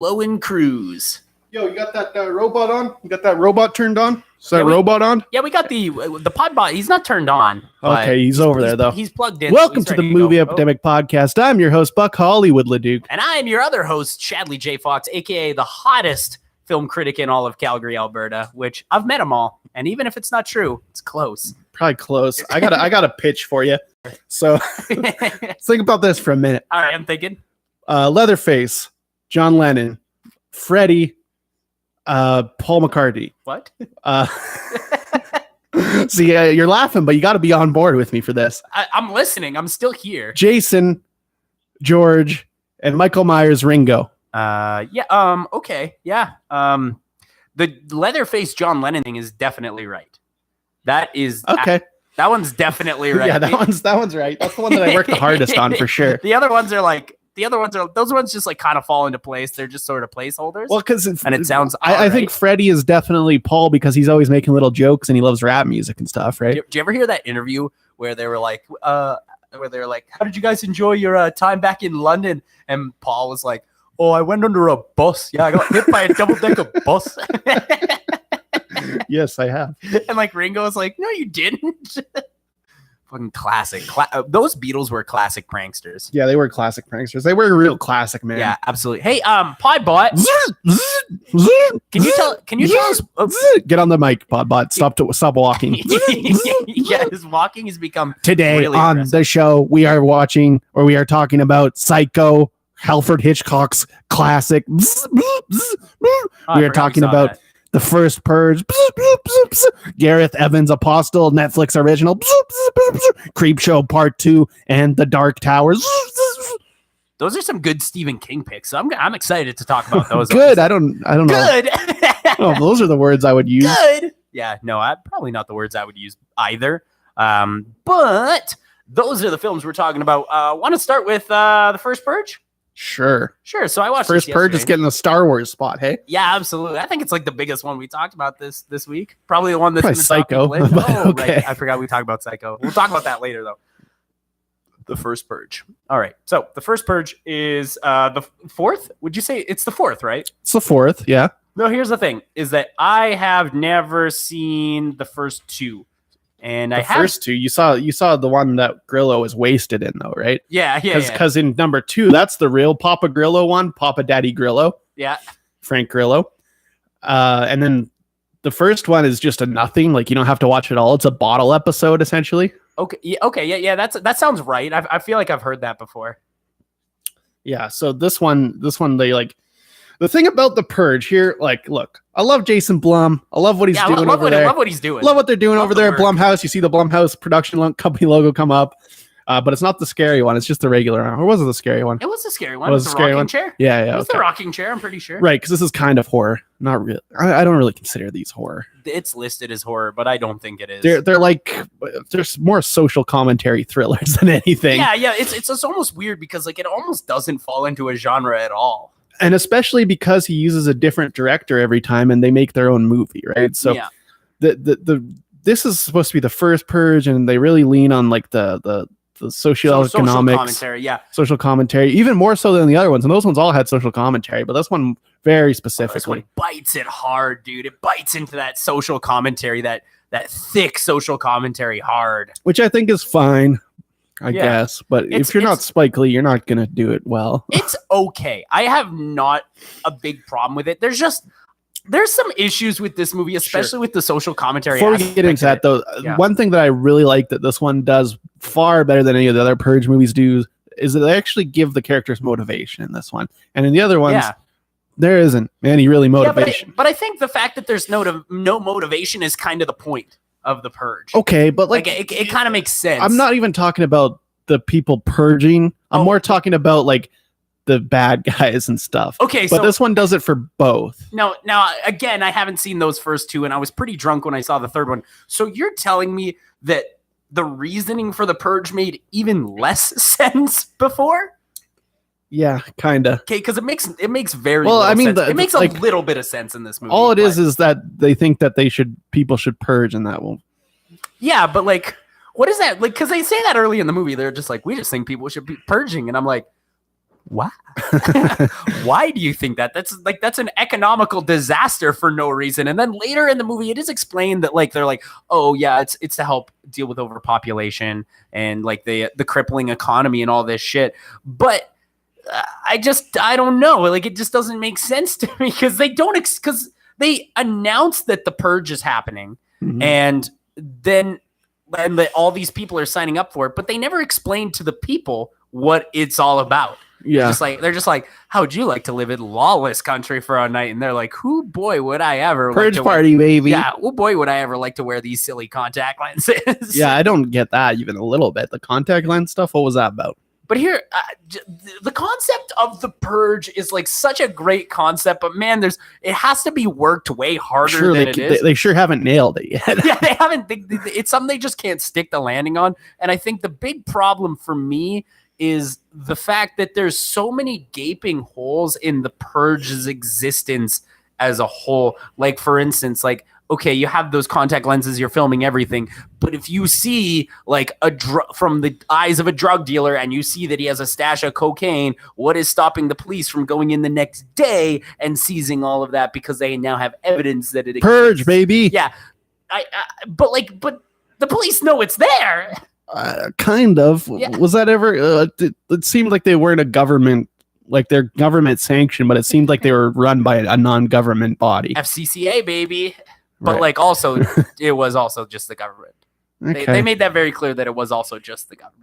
Blowing Cruise. Yo, you got that robot on? You got that robot turned on? Is that robot on? Yeah, we got the Podbot. He's not turned on. Okay, he's over there, though. He's plugged in. Welcome to the Movie Epidemic Podcast. I'm your host, Buck Hollywood LeDuc. And I am your other host, Chadley J. Fox, a.k.a. the hottest film critic in all of Calgary, Alberta, which I've met them all. And even if it's not true, it's close. Probably close. I got a pitch for you. So think about this for a minute. All right, I'm thinking. Leatherface, John Lennon, Freddie, Paul McCartney. What? See, you're laughing, but you got to be on board with me for this. I'm listening. I'm still here. Jason, George, and Michael Myers, Ringo. Okay. Yeah. The Leatherface John Lennon thing is definitely right. That is okay. That one's definitely right. Yeah, that one's right. That's the one that I worked the hardest on for sure. Those ones just like kind of fall into place. They're just sort of placeholders. Well, because it sounds. I think Freddie is definitely Paul because he's always making little jokes and he loves rap music and stuff, right? Do you ever hear that interview where they were like, how did you guys enjoy your time back in London? And Paul was like, oh, I went under a bus. Yeah, I got hit by a double-decker bus. Yes, I have. And like Ringo was like, no, you didn't. Fucking classic. Those Beatles were classic pranksters. Yeah, they were classic pranksters. They were a real classic, man. Yeah, absolutely. Hey, Podbot. Can you tell us? Get on the mic, Podbot. Stop walking. Yeah, his walking has become today really on impressive. The show. We are talking about Psycho, Alfred Hitchcock's classic. We are talking about the first Purge, Gareth Evans Apostle, Netflix original, Creepshow Part 2, and The Dark Towers. Those are some good Stephen King picks. So I'm excited to talk about those. Good. I don't know. Good. Oh, those are the words I would use. Good. Yeah. No, probably not the words I would use either. But those are the films we're talking about. Want to start with the first Purge? Sure. So I watched First Purge is getting the Star Wars spot, hey? Yeah, absolutely. I think it's like the biggest one we talked about this week. Probably the one that's probably Psycho. Okay. Right. I forgot we talked about Psycho. We'll talk about that later, though. The first Purge. All right. So the first Purge is the fourth. Would you say it's the fourth, right? It's the fourth, yeah. No, here's the thing, is that I have never seen the first two. And first two, you saw the one that Grillo was wasted in, though, right? Yeah. Because in number 2, that's the real Papa Grillo one, Papa Daddy Grillo. Yeah. Frank Grillo. And then the first one is just a nothing. Like, you don't have to watch it all. It's a bottle episode, essentially. Okay. Yeah. That sounds right. I feel like I've heard that before. Yeah. So this one, they like. The thing about the Purge here, like, look, I love Jason Blum. I love what he's doing over there. I love what he's doing. Love what they're doing over there at Blumhouse. You see the Blumhouse production company logo come up, but it's not the scary one. It's just the regular one. Or was it the scary one? It was the scary one. It was the rocking chair. Yeah. It was the rocking chair. I'm pretty sure. Right, because this is kind of horror. Not really. I don't really consider these horror. It's listed as horror, but I don't think it is. They're like there's more social commentary thrillers than anything. Yeah. It's almost weird because like it almost doesn't fall into a genre at all. And especially because he uses a different director every time and they make their own movie, right? So yeah. This is supposed to be the first Purge, and they really lean on like the socioeconomics, social commentary, even more so than the other ones. And those ones all had social commentary, but this one very specifically. This one bites it hard, dude. It bites into that social commentary, that thick social commentary hard. Which I think is fine. I guess, but if you're not Spike Lee, you're not going to do it well. It's okay. I have not a big problem with it. There's some issues with this movie, especially with the social commentary. Before we get into that, though, one thing that I really like that this one does far better than any of the other Purge movies do is that they actually give the characters motivation in this one. And in the other ones, there isn't any really motivation. But I think the fact that there's no motivation is kind of the point of the Purge. Okay, but like it kind of makes sense. I'm not even talking about the people purging. I'm more talking about like the bad guys and stuff. Okay, but this one does it for both. Now again, I haven't seen those first two, and I was pretty drunk when I saw the third one. So you're telling me that the reasoning for the Purge made even less sense before? Yeah, kind of. Okay, because it makes very little sense. It makes a little bit of sense in this movie. All it is that they think that people should purge, and that will. Yeah, but like, what is that? Like, because they say that early in the movie, they're just like, we just think people should be purging, and I'm like, Why? Why do you think that? That's an economical disaster for no reason. And then later in the movie, it is explained that like they're like, oh yeah, it's to help deal with overpopulation and like the crippling economy and all this shit. But I don't know. Like it just doesn't make sense to me because because they announced that the purge is happening, and then all these people are signing up for it, but they never explained to the people what it's all about. Yeah. They're just like, how would you like to live in lawless country for a night? And they're like, who boy would I ever Purge like to party, baby. Yeah, oh boy would I ever like to wear these silly contact lenses. Yeah, I don't get that even a little bit. The contact lens stuff, what was that about? But here, the concept of the purge is like such a great concept, but man, it has to be worked way harder than it is. They sure haven't nailed it yet. Yeah, they haven't. It's something they just can't stick the landing on. And I think the big problem for me is the fact that there's so many gaping holes in the purge's existence as a whole. Like, for instance, like, okay, you have those contact lenses, you're filming everything, but if you see like from the eyes of a drug dealer and you see that he has a stash of cocaine, what is stopping the police from going in the next day and seizing all of that because they now have evidence that it exists? Purge, baby. Yeah. But the police know it's there. Kind of. Yeah. Was that ever? It seemed like they weren't a government, like they're government sanctioned, but it seemed like they were run by a non-government body. FCCA, baby. But Right. like also, it was also just the government. Okay. They made that very clear that it was also just the government.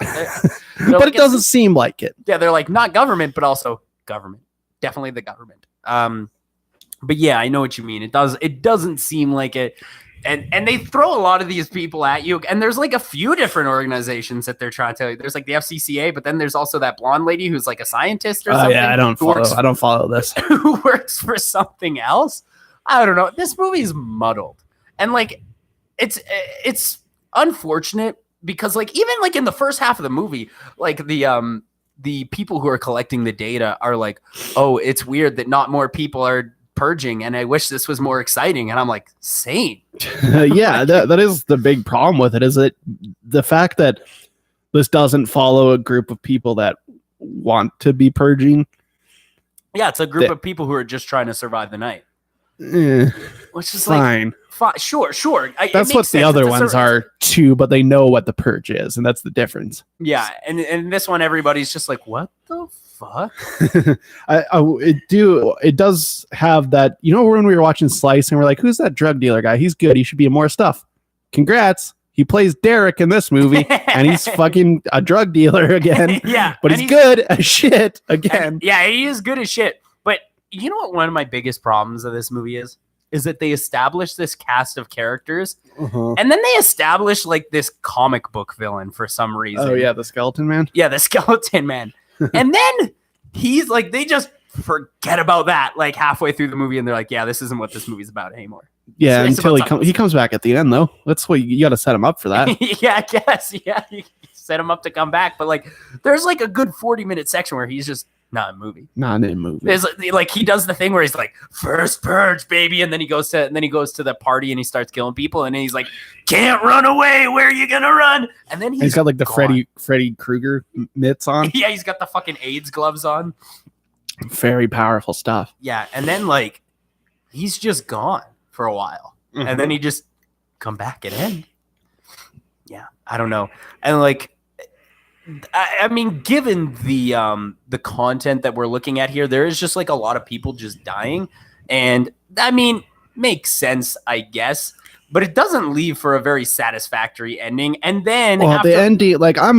But it doesn't seem like it. Yeah, they're like not government, but also government. Definitely the government. But yeah, I know what you mean. It doesn't seem like it. And they throw a lot of these people at you. And there's like a few different organizations that they're trying to tell you. There's like the FCCA, but then there's also that blonde lady who's like a scientist or something. Yeah, I don't follow this. Who works for something else. I don't know. This movie is muddled. And like it's unfortunate because like even like in the first half of the movie, like the people who are collecting the data are like, oh, it's weird that not more people are purging and I wish this was more exciting. And I'm like, same. Yeah, that is the big problem with it, is that the fact that this doesn't follow a group of people that want to be purging. Yeah, it's a group of people who are just trying to survive the night. Which is fine. Like, sure. That's what the other ones are too, but they know what the purge is, and that's the difference. Yeah, and this one, everybody's just like, what the fuck? It does have that, you know, when we were watching Slice and we're like, who's that drug dealer guy? He's good. He should be in more stuff. Congrats. He plays Derek in this movie, and he's fucking a drug dealer again. Yeah. But he's good as shit again. Yeah, he is good as shit. But you know what one of my biggest problems of this movie is that they establish this cast of characters, and then they establish like this comic book villain for some reason. Oh, yeah, the skeleton man? Yeah, the skeleton man. And then he's like, they just forget about that like halfway through the movie, and they're like, yeah, this isn't what this movie's about anymore. Yeah, until he comes back at the end, though. That's what you got to set him up for that. Yeah, I guess. Yeah, you set him up to come back, but like, there's like a good 40-minute section where he's just not in a movie. Not in a movie. There's like he does the thing where he's like, first purge, baby, and then he goes to the party and he starts killing people, and then he's like, can't run away. Where are you gonna run? And then he's got like the gone. Freddy Krueger mitts on. Yeah, he's got the fucking AIDS gloves on. Very powerful stuff. Yeah, and then like he's just gone for a while, and then he just come back at end. Yeah, I don't know, and like. I mean, given the content that we're looking at here, there is just like a lot of people just dying, and I mean, makes sense, I guess, but it doesn't leave for a very satisfactory ending. And then the ending, like up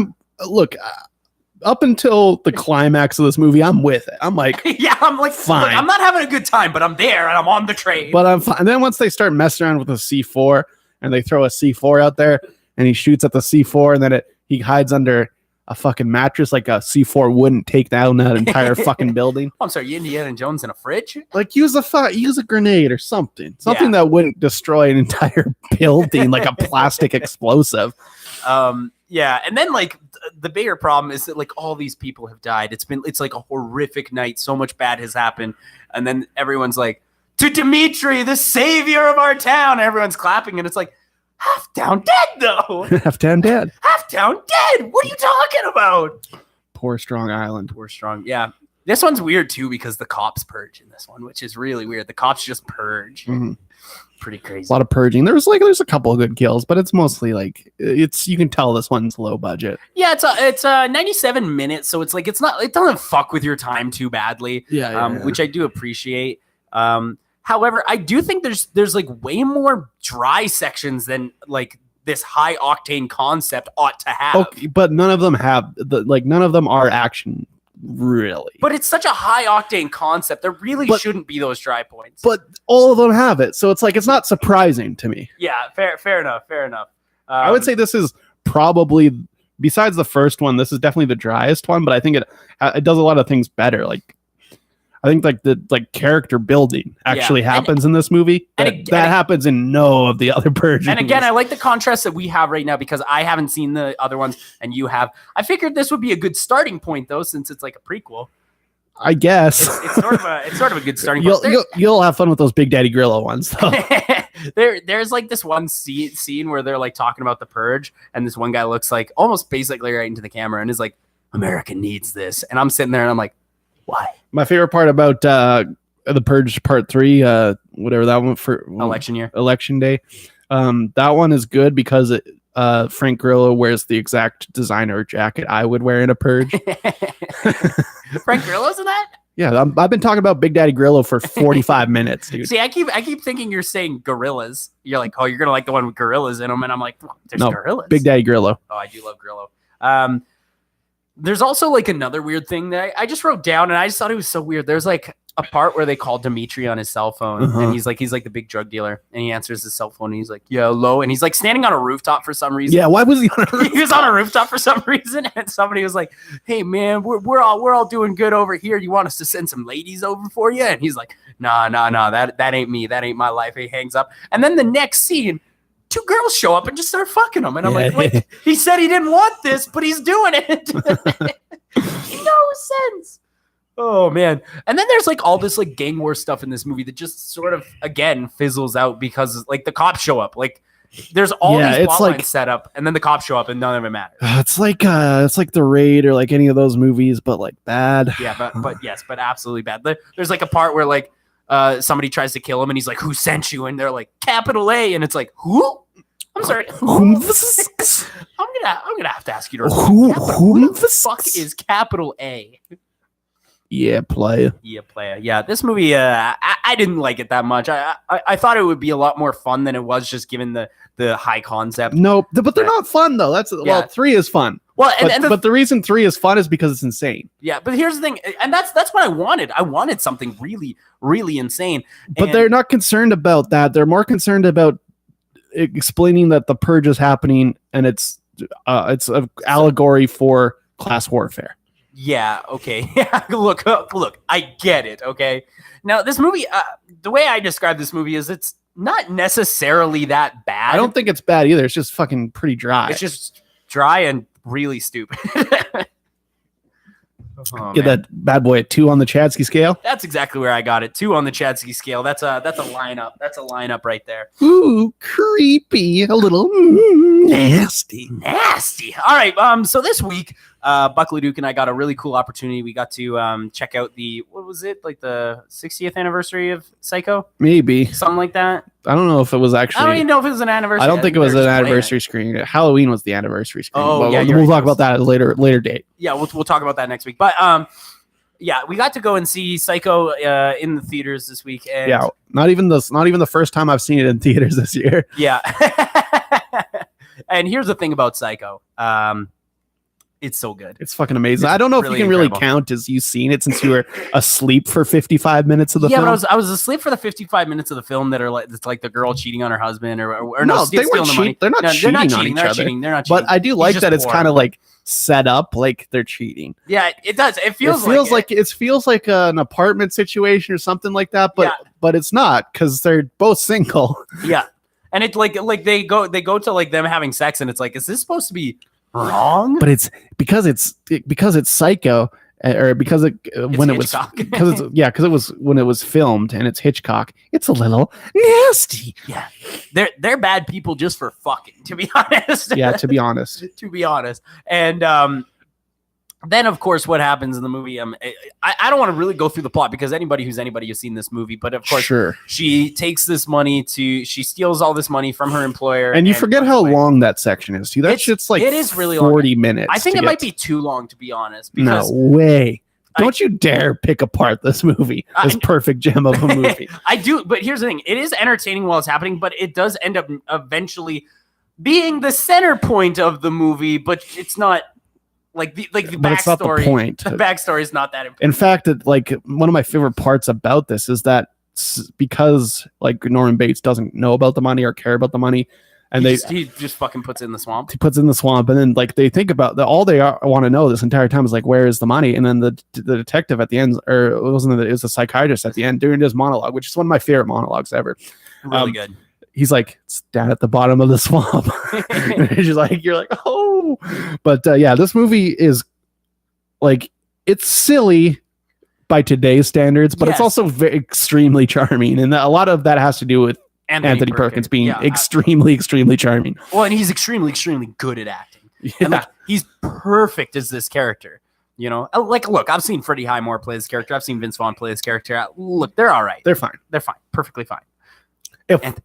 until the climax of this movie, I'm with it. I'm like, yeah, I'm like, fine. Look, I'm not having a good time, but I'm there and I'm on the train. But I'm fine. And then once they start messing around with the C4 and they throw a C4 out there and he shoots at the C4 and then he hides under a fucking mattress, like a C4 wouldn't take down that entire fucking building. I'm sorry, you Indiana Jones in a fridge? Like use a grenade or something that wouldn't destroy an entire building, like a plastic explosive. Yeah, and then like the bigger problem is that like all these people have died. It's like a horrific night. So much bad has happened, and then everyone's like, to Dimitri, the savior of our town. And everyone's clapping, and it's like, half down dead though. Half down dead. Half down dead. What are you talking about? Poor Strong Island. Poor Strong. Yeah. This one's weird too because the cops purge in this one, which is really weird. The cops just purge. Mm-hmm. Pretty crazy. A lot of purging. There's a couple of good kills, but it's mostly like you can tell this one's low budget. Yeah, it's 97 minutes, so it doesn't fuck with your time too badly. Which I do appreciate. However, I do think there's like way more dry sections than like this high octane concept ought to have. Okay, but none of them have none of them are action. Really, but it's such a high octane concept. There really shouldn't be those dry points. But all of them have it, so it's like it's not surprising to me. Yeah, fair enough. I would say this is probably, besides the first one, this is definitely the driest one. But I think it does a lot of things better. Like I think the character building actually happens in this movie. That happens in no of the other Purge. And again, I like the contrast that we have right now because I haven't seen the other ones and you have. I figured this would be a good starting point though, since it's like a prequel. I guess it's sort of a good starting point. You'll have fun with those Big Daddy Grillo ones though. There's like this one scene where they're like talking about the Purge, and this one guy looks like almost basically right into the camera and is like, "America needs this," and I'm sitting there and I'm like, why? My favorite part about the Purge Part 3, whatever that one for election day, that one is good because Frank Grillo wears the exact designer jacket I would wear in a Purge. Frank Grillo's in that? Yeah, I've been talking about Big Daddy Grillo for 45 minutes, dude. See, I keep thinking you're saying gorillas. You're like, oh, you're gonna like the one with gorillas in them, and I'm like, there's gorillas. Big Daddy Grillo. Oh, I do love Grillo. There's also like another weird thing that I just wrote down, and I just thought it was so weird. There's like a part where they call Dimitri on his cell phone, and he's like the big drug dealer, and he answers his cell phone, and he's like, "Yeah, hello," and he's like standing on a rooftop for some reason. Yeah, why was he on a rooftop? He was on a rooftop for some reason, and somebody was like, "Hey man, we're all doing good over here. You want us to send some ladies over for you?" And he's like, "Nah, that ain't me. That ain't my life." He hangs up, and then the next scene, 2 girls show up and just start fucking him, and I'm like, wait, he said he didn't want this, but he's doing it. No sense. Oh man. And then there's like all this like gang war stuff in this movie that just sort of again fizzles out because like the cops show up. Like there's all these plot lines set up, and then the cops show up and none of it matters. It's like The Raid or like any of those movies, but like bad. Yeah, but absolutely bad. There's like a part where like somebody tries to kill him and he's like, "Who sent you?" And they're like, "Capital A," and it's like, "Who?" I'm sorry. I'm gonna have to ask you to who the fuck is Capital A? Yeah, player. Yeah, this movie, I didn't like it that much. I thought it would be a lot more fun than it was, just given the high concept. No, but they're not fun though. Well, 3 is fun. Well, but the reason 3 is fun is because it's insane. Yeah, but here's the thing, and that's what I wanted. I wanted something really, really insane. But they're not concerned about that. They're more concerned about explaining that the Purge is happening, and it's an allegory for class warfare. Yeah. Okay. look, I get it. Okay. Now this movie, the way I describe this movie is it's not necessarily that bad. I don't think it's bad either. It's just fucking pretty dry. It's just dry and really stupid. Get that bad boy at 2 on the Chadsky scale. That's exactly where I got it. 2 on the Chadsky scale. That's a lineup. That's a lineup right there. Ooh, creepy. A little nasty. All right. So this week, Buckley Duke and I got a really cool opportunity. We got to check out what was it, like the 60th anniversary of Psycho? Maybe something like that. I don't know if it was actually. I don't even know if it was an anniversary. I don't think it was an anniversary screening. Halloween was the anniversary screening. Oh, yeah, we'll talk about that at a later date. Yeah, we'll talk about that next week. But yeah, we got to go and see Psycho in the theaters this week. And yeah, not even the first time I've seen it in theaters this year. Yeah. And here's the thing about Psycho. It's so good. It's fucking amazing. I don't know if you can really count as you seen it since you were asleep for 55 minutes of the film. Yeah, but I was asleep for the 55 minutes of the film that are like, it's like the girl cheating on her husband or no, they weren't cheating. They're not cheating on each other. They're not cheating. But I do like that it's kind of like set up like they're cheating. Yeah, it does. It feels like an apartment situation or something like that, but it's not because they're both single. Yeah. And it's like they go to like them having sex, and it's like, is this supposed to be wrong? But it's because it's Psycho, or because when Hitchcock. it was when it was filmed and it's Hitchcock. It's a little nasty. Yeah, they're bad people just for fucking. To be honest. Yeah, to be honest. And then, of course, what happens in the movie? I don't want to really go through the plot because anybody who's seen this movie, but of course, she takes this money she steals all this money from her employer. And you forget how long that section is, too. That shit's like it is really 40 minutes. I think it might be too long, to be honest. No way. Don't you dare pick apart this movie, this perfect gem of a movie. I do, but here's the thing. It is entertaining while it's happening, but it does end up eventually being the center point of the movie, but it's not like the backstory. It's not the point. The backstory is not that important. In fact, one of my favorite parts about this is that because like Norman Bates doesn't know about the money or care about the money, and he just fucking puts it in the swamp. He puts it in the swamp, and then like they think about all they want to know this entire time is like, where is the money? And then the detective at the end, or it was a psychiatrist at the end during his monologue, which is one of my favorite monologues ever. Really good. He's like, it's down at the bottom of the swamp. You're like, oh, but yeah, this movie is like, it's silly by today's standards, but it's also extremely charming, and a lot of that has to do with Anthony Perkins being extremely charming. Well, and he's extremely good at acting. Yeah. And like, he's perfect as this character. You know, like, look, I've seen Freddie Highmore play this character. I've seen Vince Vaughn play this character. Look, they're all right. They're fine. They're fine. Perfectly fine.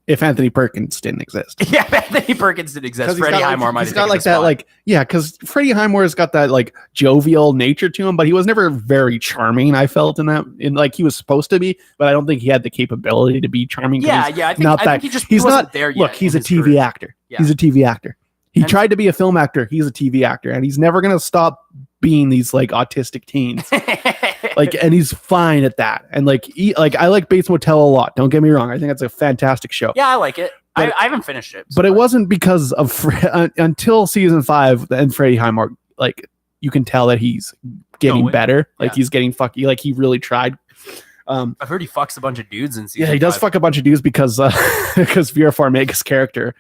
If Anthony Perkins didn't exist. Yeah, if Anthony Perkins didn't exist, Freddie Highmore might have got like that, like, yeah, because Freddie Highmore's got that like jovial nature to him, but he was never very charming. I felt like he was supposed to be, but I don't think he had the capability to be charming. Yeah. I think he's not there yet. Look, he's a TV actor. Yeah. He's a TV actor. He tried to be a film actor. He's a TV actor, and he's never gonna stop being these like autistic teens. Like, and he's fine at that. And like, I like Bates Motel a lot. Don't get me wrong. I think it's a fantastic show. Yeah, I like it. But, I haven't finished it. But it wasn't because of until season 5 and Freddie Highmore. Like, you can tell that he's getting better. Like, he's getting fucky. Like, he really tried. I've heard he fucks a bunch of dudes in season 5. Yeah, he does fuck a bunch of dudes because Vera Farmiga's character,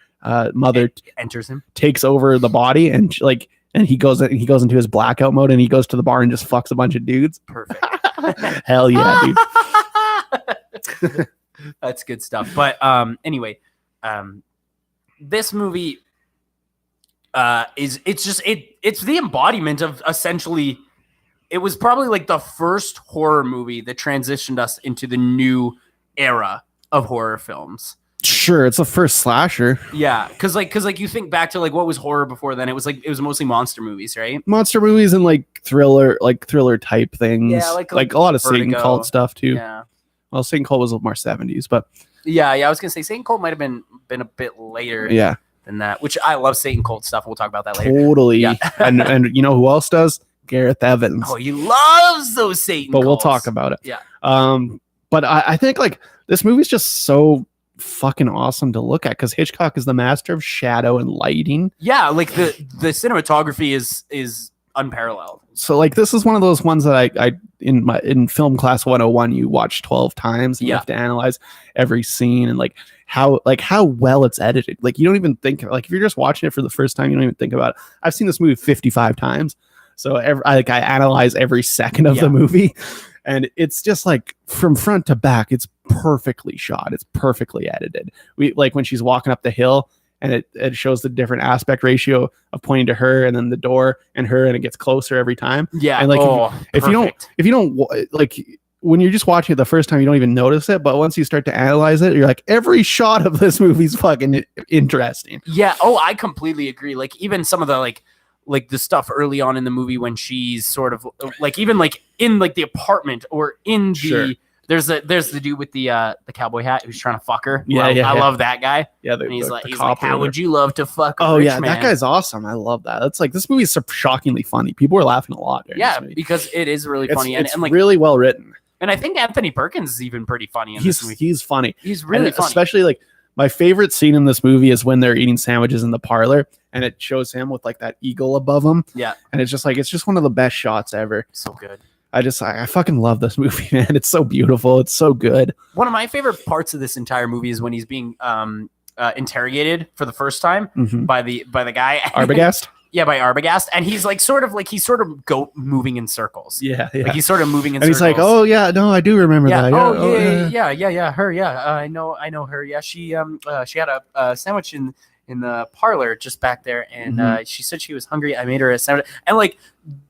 mother, enters him, takes over the body, and like. And he goes into his blackout mode, and he goes to the bar and just fucks a bunch of dudes. Perfect. Hell yeah, dude. That's good stuff. But anyway, this movie it's the embodiment of essentially. It was probably like the first horror movie that transitioned us into the new era of horror films. Sure, it's the first slasher. Yeah, because you think back to like what was horror before then. It was mostly monster movies, right? Monster movies and like thriller type things. Yeah, like a lot of Vertigo. Satan cult stuff too. Yeah. Well, Satan cult was more 70s, but yeah. I was gonna say Satan cult might have been a bit later. Yeah. Than that, which I love Satan cult stuff. We'll talk about that later. Totally. Yeah. and you know who else does? Gareth Evans. Oh, he loves those Satan. But cults. We'll talk about it. Yeah. But I think like this movie's just so fucking awesome to look at because Hitchcock is the master of shadow and lighting. Yeah, like the cinematography is unparalleled. So like this is one of those ones that I in film class 101 you watch 12 times and you have to analyze every scene and like how well it's edited. Like you don't even think like if you're just watching it for the first time you don't even think about it. I've seen this movie 55 times. So I analyze every second of the movie. And it's just like from front to back, it's perfectly shot. It's perfectly edited. We like when she's walking up the hill and it shows the different aspect ratio of pointing to her and then the door and her, and it gets closer every time. Yeah. And like if you don't like when you're just watching it the first time, you don't even notice it. But once you start to analyze it, you're like, every shot of this movie's fucking interesting. Yeah. Oh, I completely agree. Like even some of the like the stuff early on in the movie when she's sort of like even like in like the apartment or in the there's the dude with the cowboy hat who's trying to fuck her. I love that guy. Yeah, he's like how would you love to fuck a rich man? That guy's awesome. I love that. That's like this movie is so shockingly funny. People were laughing a lot. Because it is really funny and like really well written. And I think Anthony Perkins is even pretty funny in this movie. He's funny. He's really funny. Especially like my favorite scene in this movie is when they're eating sandwiches in the parlor and it shows him with like that eagle above him. Yeah. And it's just one of the best shots ever. So good. I fucking love this movie, man. It's so beautiful. It's so good. One of my favorite parts of this entire movie is when he's being interrogated for the first time by the guy. Arbogast? Yeah, by Arbogast. And he's like sort of goat moving in circles. Yeah. Like he's sort of moving in circles. And he's like, oh yeah, no, I do remember that. Yeah, her, yeah. I know her. Yeah. She had a sandwich in the parlor just back there, and she said she was hungry. I made her a sandwich, and like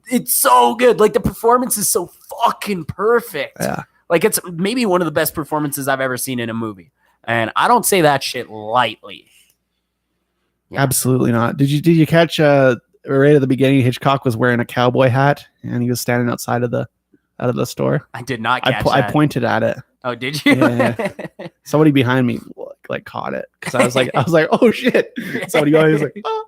it's so good. Like the performance is so fucking perfect. Yeah. Like it's maybe one of the best performances I've ever seen in a movie, and I don't say that shit lightly. Yeah. Absolutely not. Did you catch right at the beginning? Hitchcock was wearing a cowboy hat, and he was standing outside of the store. I did not catch that. I pointed at it. Oh, did you? Yeah. Somebody behind me like caught it because I was like, oh shit. Somebody was like, oh,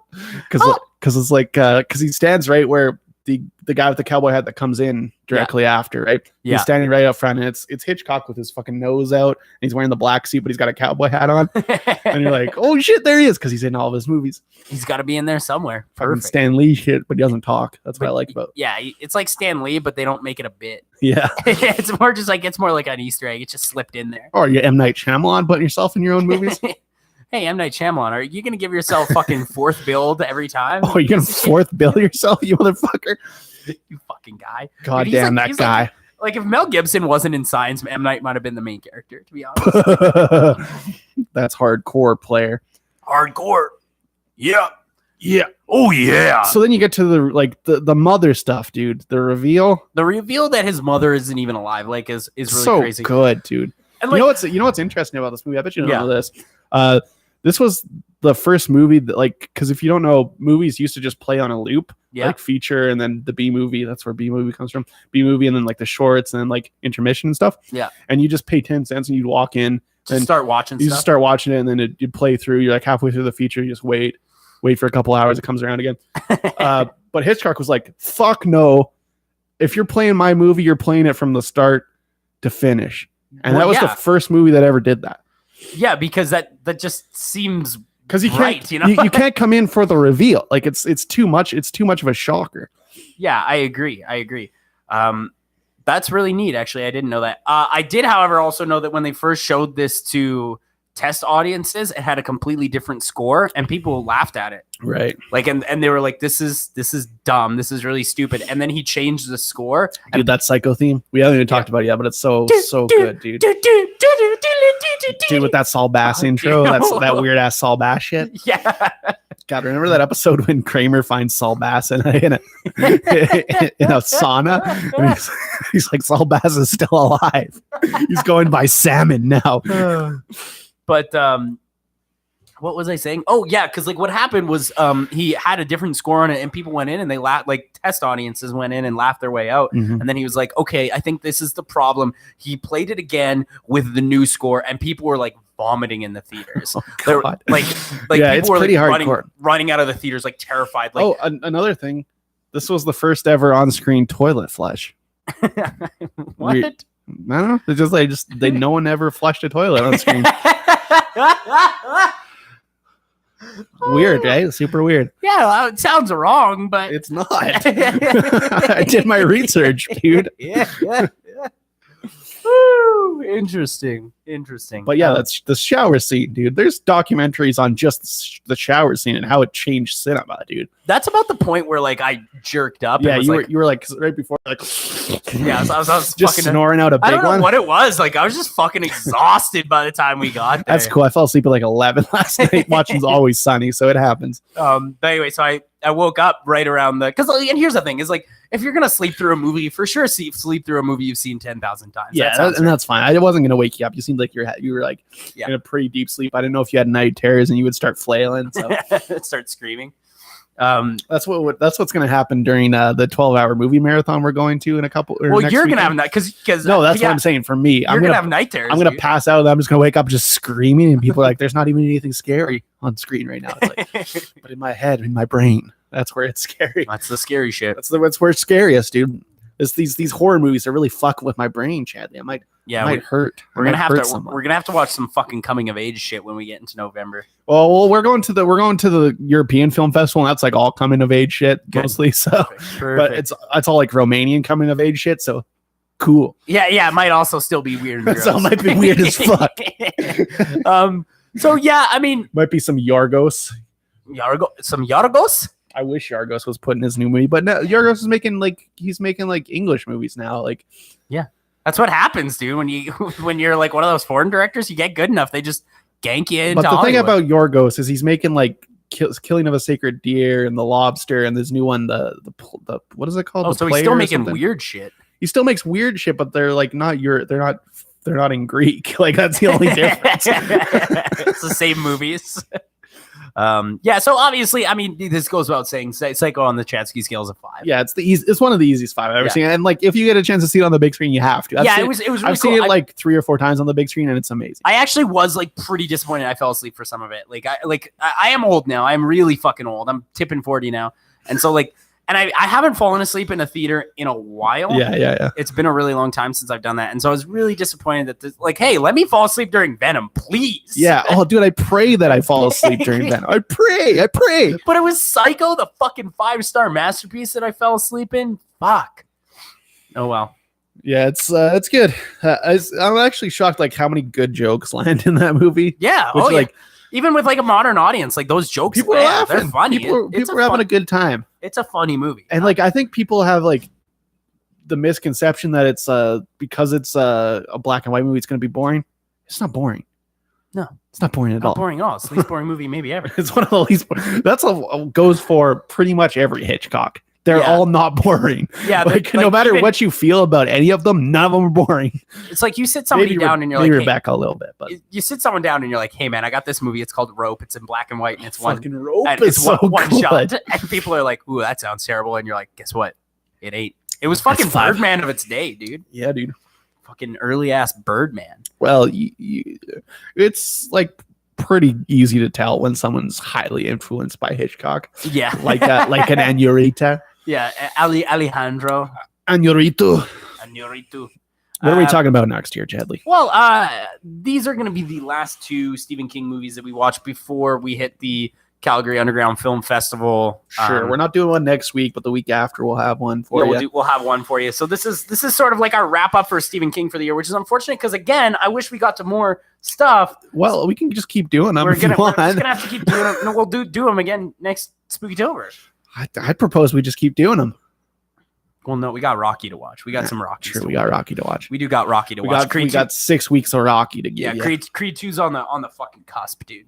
because it's like because he stands right where the guy with the cowboy hat that comes in directly after, right? Yeah. He's standing right up front, and it's Hitchcock with his fucking nose out, and he's wearing the black suit, but he's got a cowboy hat on, and you're like, oh shit, there he is, because he's in all of his movies. He's got to be in there somewhere. Fucking Stan Lee shit, but he doesn't talk. That's what I like about. Yeah, it's like Stan Lee, but they don't make it a bit. Yeah, it's more like an Easter egg. It's just slipped in there. Or you M. Night Shyamalan putting yourself in your own movies. Hey, M. Night Shyamalan, are you going to give yourself fucking fourth build every time? Oh, you're going to fourth bill yourself, you motherfucker? You fucking guy. God damn, that guy. Like if Mel Gibson wasn't in Signs, M. Night might have been the main character, to be honest. That's hardcore player. Hardcore. Yeah. Yeah. Oh yeah. So then you get to the mother stuff, dude. The reveal. The reveal that his mother isn't even alive, like is really so crazy. Good, dude. And like, you know what's interesting about this movie? I bet you don't know this. This was the first movie that, like, because if you don't know, movies used to just play on a loop, like feature, and then the B movie. That's where B movie comes from. B movie, and then like the shorts, and then like intermission and stuff. Yeah. And you just pay 10 cents, and you'd walk in and start watching. You just start watching it, and then you'd play through. You're like halfway through the feature. You just wait for a couple hours. It comes around again. But Hitchcock was like, "Fuck no! If you're playing my movie, you're playing it from the start to finish." And that was the first movie that ever did that. Yeah, because that just seems because you can't, you can't come in for the reveal. Like it's too much. It's too much of a shocker. Yeah, I agree. That's really neat. Actually, I didn't know that. I did, however, also know that when they first showed this to test audiences, it had a completely different score, and people laughed at it. Right. Like, and they were like, "This is dumb. This is really stupid." And then he changed the score. Dude, that Psycho theme, we haven't even talked about it yet, but it's so good, dude. Dude, with that Saul Bass intro, that weird ass Saul Bass shit. Yeah. God, remember that episode when Kramer finds Saul Bass in a sauna? And he's like, Saul Bass is still alive. He's going by Salmon now. But what was I saying? Oh yeah, because like what happened was he had a different score on it, and people went in and they laughed. Like test audiences went in and laughed their way out. Mm-hmm. And then he was like, "Okay, I think this is the problem." He played it again with the new score, and people were like vomiting in the theaters. Oh, like yeah, people were pretty like running out of the theaters like terrified. Like, another thing, this was the first ever on-screen toilet flush. What? I don't know. It's just no one ever flushed a toilet on screen. Weird, right? Super weird. Yeah, it sounds wrong, but it's not. I did my research, dude. Yeah. Woo, interesting. But yeah, that's the shower scene, dude. There's documentaries on just the shower scene and how it changed cinema, dude. That's about the point where like I jerked up. Yeah, you were like right before, like yeah, so I was just fucking snoring out a big one. I don't know what it was. Like I was just fucking exhausted by the time we got there. That's cool. I fell asleep at like 11 last night watching Always Sunny, so it happens. But anyway, so I woke up right around and here's the thing is like if you're gonna sleep through a movie, for sure sleep through a movie you've seen 10,000 times. Yeah, that's fine. I wasn't gonna wake you up. You seemed like you were like in a pretty deep sleep. I didn't know if you had night terrors and you would start flailing. So start screaming. That's what's going to happen during the 12-hour movie marathon we're going to in a couple. Well, you're going to have night because no, that's what I'm saying. For me, you're going to have night terrors. I'm going to pass out. And I'm just going to wake up just screaming, and people are like, "There's not even anything scary on screen right now." It's like, but in my head, in my brain, that's where it's scary. That's the scary shit. That's where it's scariest, dude. These horror movies are really fucking with my brain, Chadley. It might hurt. We're gonna have to watch some fucking coming of age shit when we get into November. Well, we're going to the European Film Festival, and that's like all coming of age shit mostly. So, Perfect. But it's all like Romanian coming of age shit. So cool. Yeah. It might also still be weird. So it might be weird as fuck. So yeah, I mean, might be some Yorgos. Some Yorgos. I wish Yorgos was put in his new movie, but no, Yorgos is making English movies now. Like, yeah, that's what happens, dude. When you're like one of those foreign directors, you get good enough, they just gank you into But the thing Hollywood. about Yorgos is he's making like Killing of a Sacred Deer and The Lobster and this new one, the what is it called? Oh, The so he's Player still or making something? weird shit. He still makes weird shit, but they're like they're not in Greek. Like that's the only difference. It's the same movies. Yeah, so obviously, I mean, this goes without saying, Psycho on the Chatsky scale is a 5. Yeah, it's one of the easiest 5 I've ever seen. And like, if you get a chance to see it on the big screen, you have to. It was really I've seen it like 3 or 4 times on the big screen, and it's amazing. I actually was like pretty disappointed. I fell asleep for some of it. I am old now. I'm really fucking old. I'm tipping 40 now, and so like. And I haven't fallen asleep in a theater in a while. Yeah. It's been a really long time since I've done that. And so I was really disappointed that hey, let me fall asleep during Venom, please. Yeah. Oh, dude, I pray that I fall asleep during Venom. I pray. But it was Psycho, the fucking 5-star masterpiece that I fell asleep in. Fuck. Oh, well. Yeah, it's good. I'm actually shocked like how many good jokes land in that movie. Yeah. Like, even with like a modern audience, like those jokes, people are laughing. They're funny. People are having a good time. It's a funny movie. And like, I think people have like the misconception that it's because it's a black and white movie, it's going to be boring. It's not boring. No, it's not boring at all. Boring at all. It's the least boring movie maybe ever. It's one of the least. That's what goes for pretty much every Hitchcock. They're all not boring. Yeah, like no matter what you feel about any of them, none of them are boring. It's like you sit somebody down and you're like, maybe Rebecca a little bit, but you sit someone down and you're like, hey man, I got this movie. It's called Rope. It's in black and white and it's fucking Rope. And it's so one good. shot. And people are like, ooh, that sounds terrible. And you're like, guess what? It ain't. It was fucking Birdman of its day, dude. Yeah, dude. Fucking early ass Birdman. Well, it's like pretty easy to tell when someone's highly influenced by Hitchcock. Yeah, like an Añorita. Yeah, Alejandro. Añorito. What are we talking about next here, Chadley? Well, these are going to be the last 2 Stephen King movies that we watch before we hit the Calgary Underground Film Festival. Sure, we're not doing one next week, but the week after we'll have one for you. We'll have one for you. So this is sort of like our wrap up for Stephen King for the year, which is unfortunate because again, I wish we got to more stuff. Well, we can just keep doing them. We're just gonna have to keep doing them. No, we'll do them again next Spookytober. I propose we just keep doing them. Well, no, we got Rocky to watch. We got some Rocky. Sure, we got Rocky to watch. We do got Rocky to watch. We got 6 weeks of Rocky to give. Yeah, Creed 2's on the fucking cusp, dude.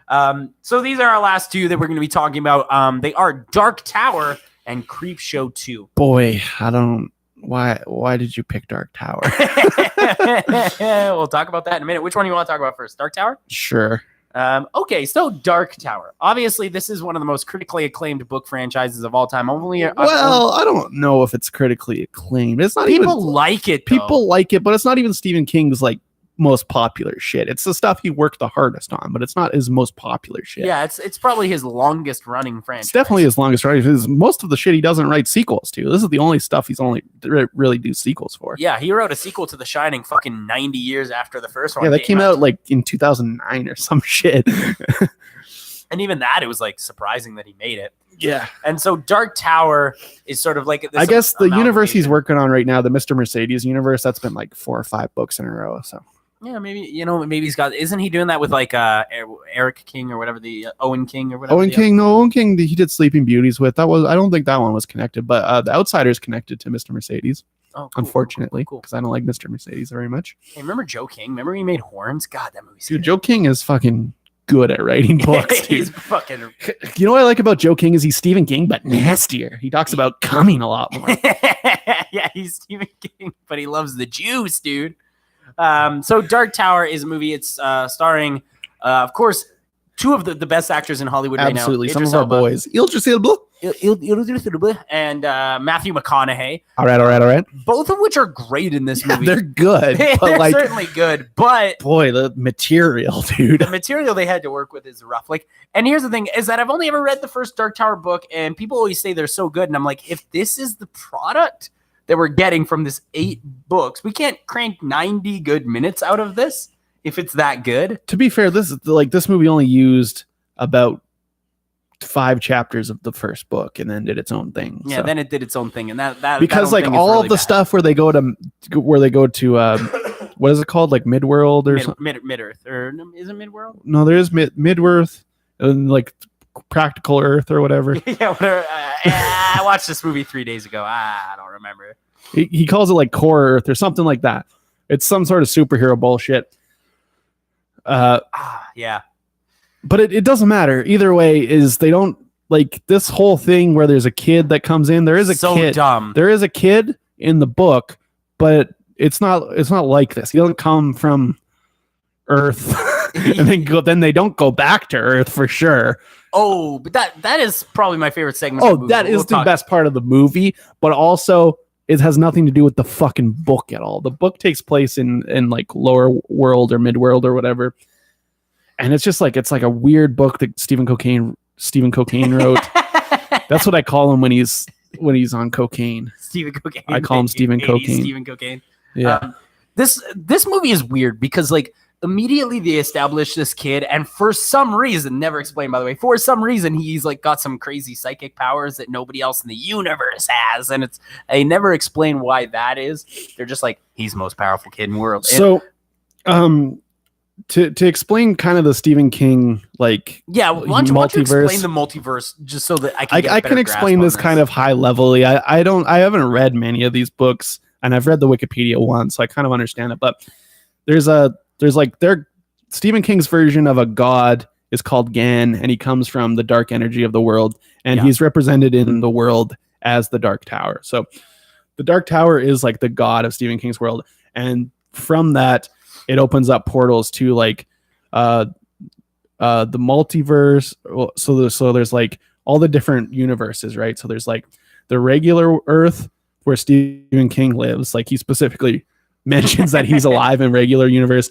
So these are our last 2 that we're going to be talking about. They are Dark Tower and Creepshow 2. Boy, I don't. Why did you pick Dark Tower? We'll talk about that in a minute. Which one do you want to talk about first? Dark Tower? Sure. Okay, so Dark Tower. Obviously, this is one of the most critically acclaimed book franchises of all time. I don't know if it's critically acclaimed. It's not people like it. People like it, but it's not even Stephen King's like most popular shit. It's the stuff he worked the hardest on, but it's not his most popular shit. Yeah, it's probably his longest running franchise. It's definitely his longest running. Because most of the shit he doesn't write sequels to. This is the only stuff he's only really do sequels for. Yeah, he wrote a sequel to The Shining fucking 90 years after the first one. Yeah, that came out like in 2009 or some shit. And even that, it was like surprising that he made it. Yeah. And so Dark Tower is sort of like this, I guess the universe he's working on right now, the Mr. Mercedes universe, that's been like 4 or 5 books in a row. So yeah, maybe he's got. Isn't he doing that with like Eric King or whatever, the Owen King or whatever? Owen King. He did Sleeping Beauties with. That was. I don't think that one was connected, but The Outsider's connected to Mr. Mercedes. Oh, cool, unfortunately, cool. Because I don't like Mr. Mercedes very much. Hey, remember Joe King? Remember he made Horns? God, that movie's dude. Joe King is fucking good at writing books. He's fucking. You know what I like about Joe King is he's Stephen King, but nastier. He talks about coming a lot more. Yeah, he's Stephen King, but he loves the juice, dude. So Dark Tower is a movie. It's starring, of course, 2 of the best actors in Hollywood right now. Absolutely, some of our boys. Idris Elba and Matthew McConaughey. All right. Both of which are great in this movie. They're good. They're like, certainly good, but boy, the material, dude. The material they had to work with is rough. Like, and here's the thing: is that I've only ever read the first Dark Tower book, and people always say they're so good, and I'm like, if this is the product that we're getting from this 8 books, we can't crank 90 good minutes out of this if it's that good. To be fair, this movie only used about 5 chapters of the first book and then did its own thing. Yeah, then it did its own thing, and that because like all really of the bad stuff where they go to what is it called, like Midworld or something? Mid-Earth, or is it Midworld? No, there is Midworth and like Practical Earth or whatever. Yeah, whatever. I watched this movie 3 days ago. I don't remember. He calls it like Core Earth or something like that. It's some sort of superhero bullshit. Yeah. But it doesn't matter. Either way, is they don't like this whole thing where there's a kid that comes in. There is a so kid. Dumb. There is a kid in the book, but it's not like this. He doesn't come from Earth and then they don't go back to Earth for sure. Oh, but that is probably my favorite segment. Oh, that is the best part of the movie, but also it has nothing to do with the fucking book at all. The book takes place in like lower world or mid world or whatever. And it's just like, it's like a weird book that Stephen Cocaine wrote. That's what I call him when he's on cocaine. Stephen Cocaine. I call him Stephen Cocaine. Stephen Cocaine. Yeah. This movie is weird because like immediately they establish this kid, and for some reason, never explained by the way, for some reason he's like got some crazy psychic powers that nobody else in the universe has, and they never explain why that is. They're just like, he's the most powerful kid in the world. So, to explain kind of the Stephen King like why don't you explain the multiverse just so that I can explain this kind of high levelly. I haven't read many of these books, and I've read the Wikipedia one, so I kind of understand it. But there's Stephen King's version of a god is called Gan, and he comes from the dark energy of the world, and he's represented in the world as the Dark Tower. So the Dark Tower is like the god of Stephen King's world, and from that it opens up portals to like the multiverse. So there's like all the different universes, right? So there's like the regular Earth where Stephen King lives. Like he specifically mentions that he's alive in regular universe.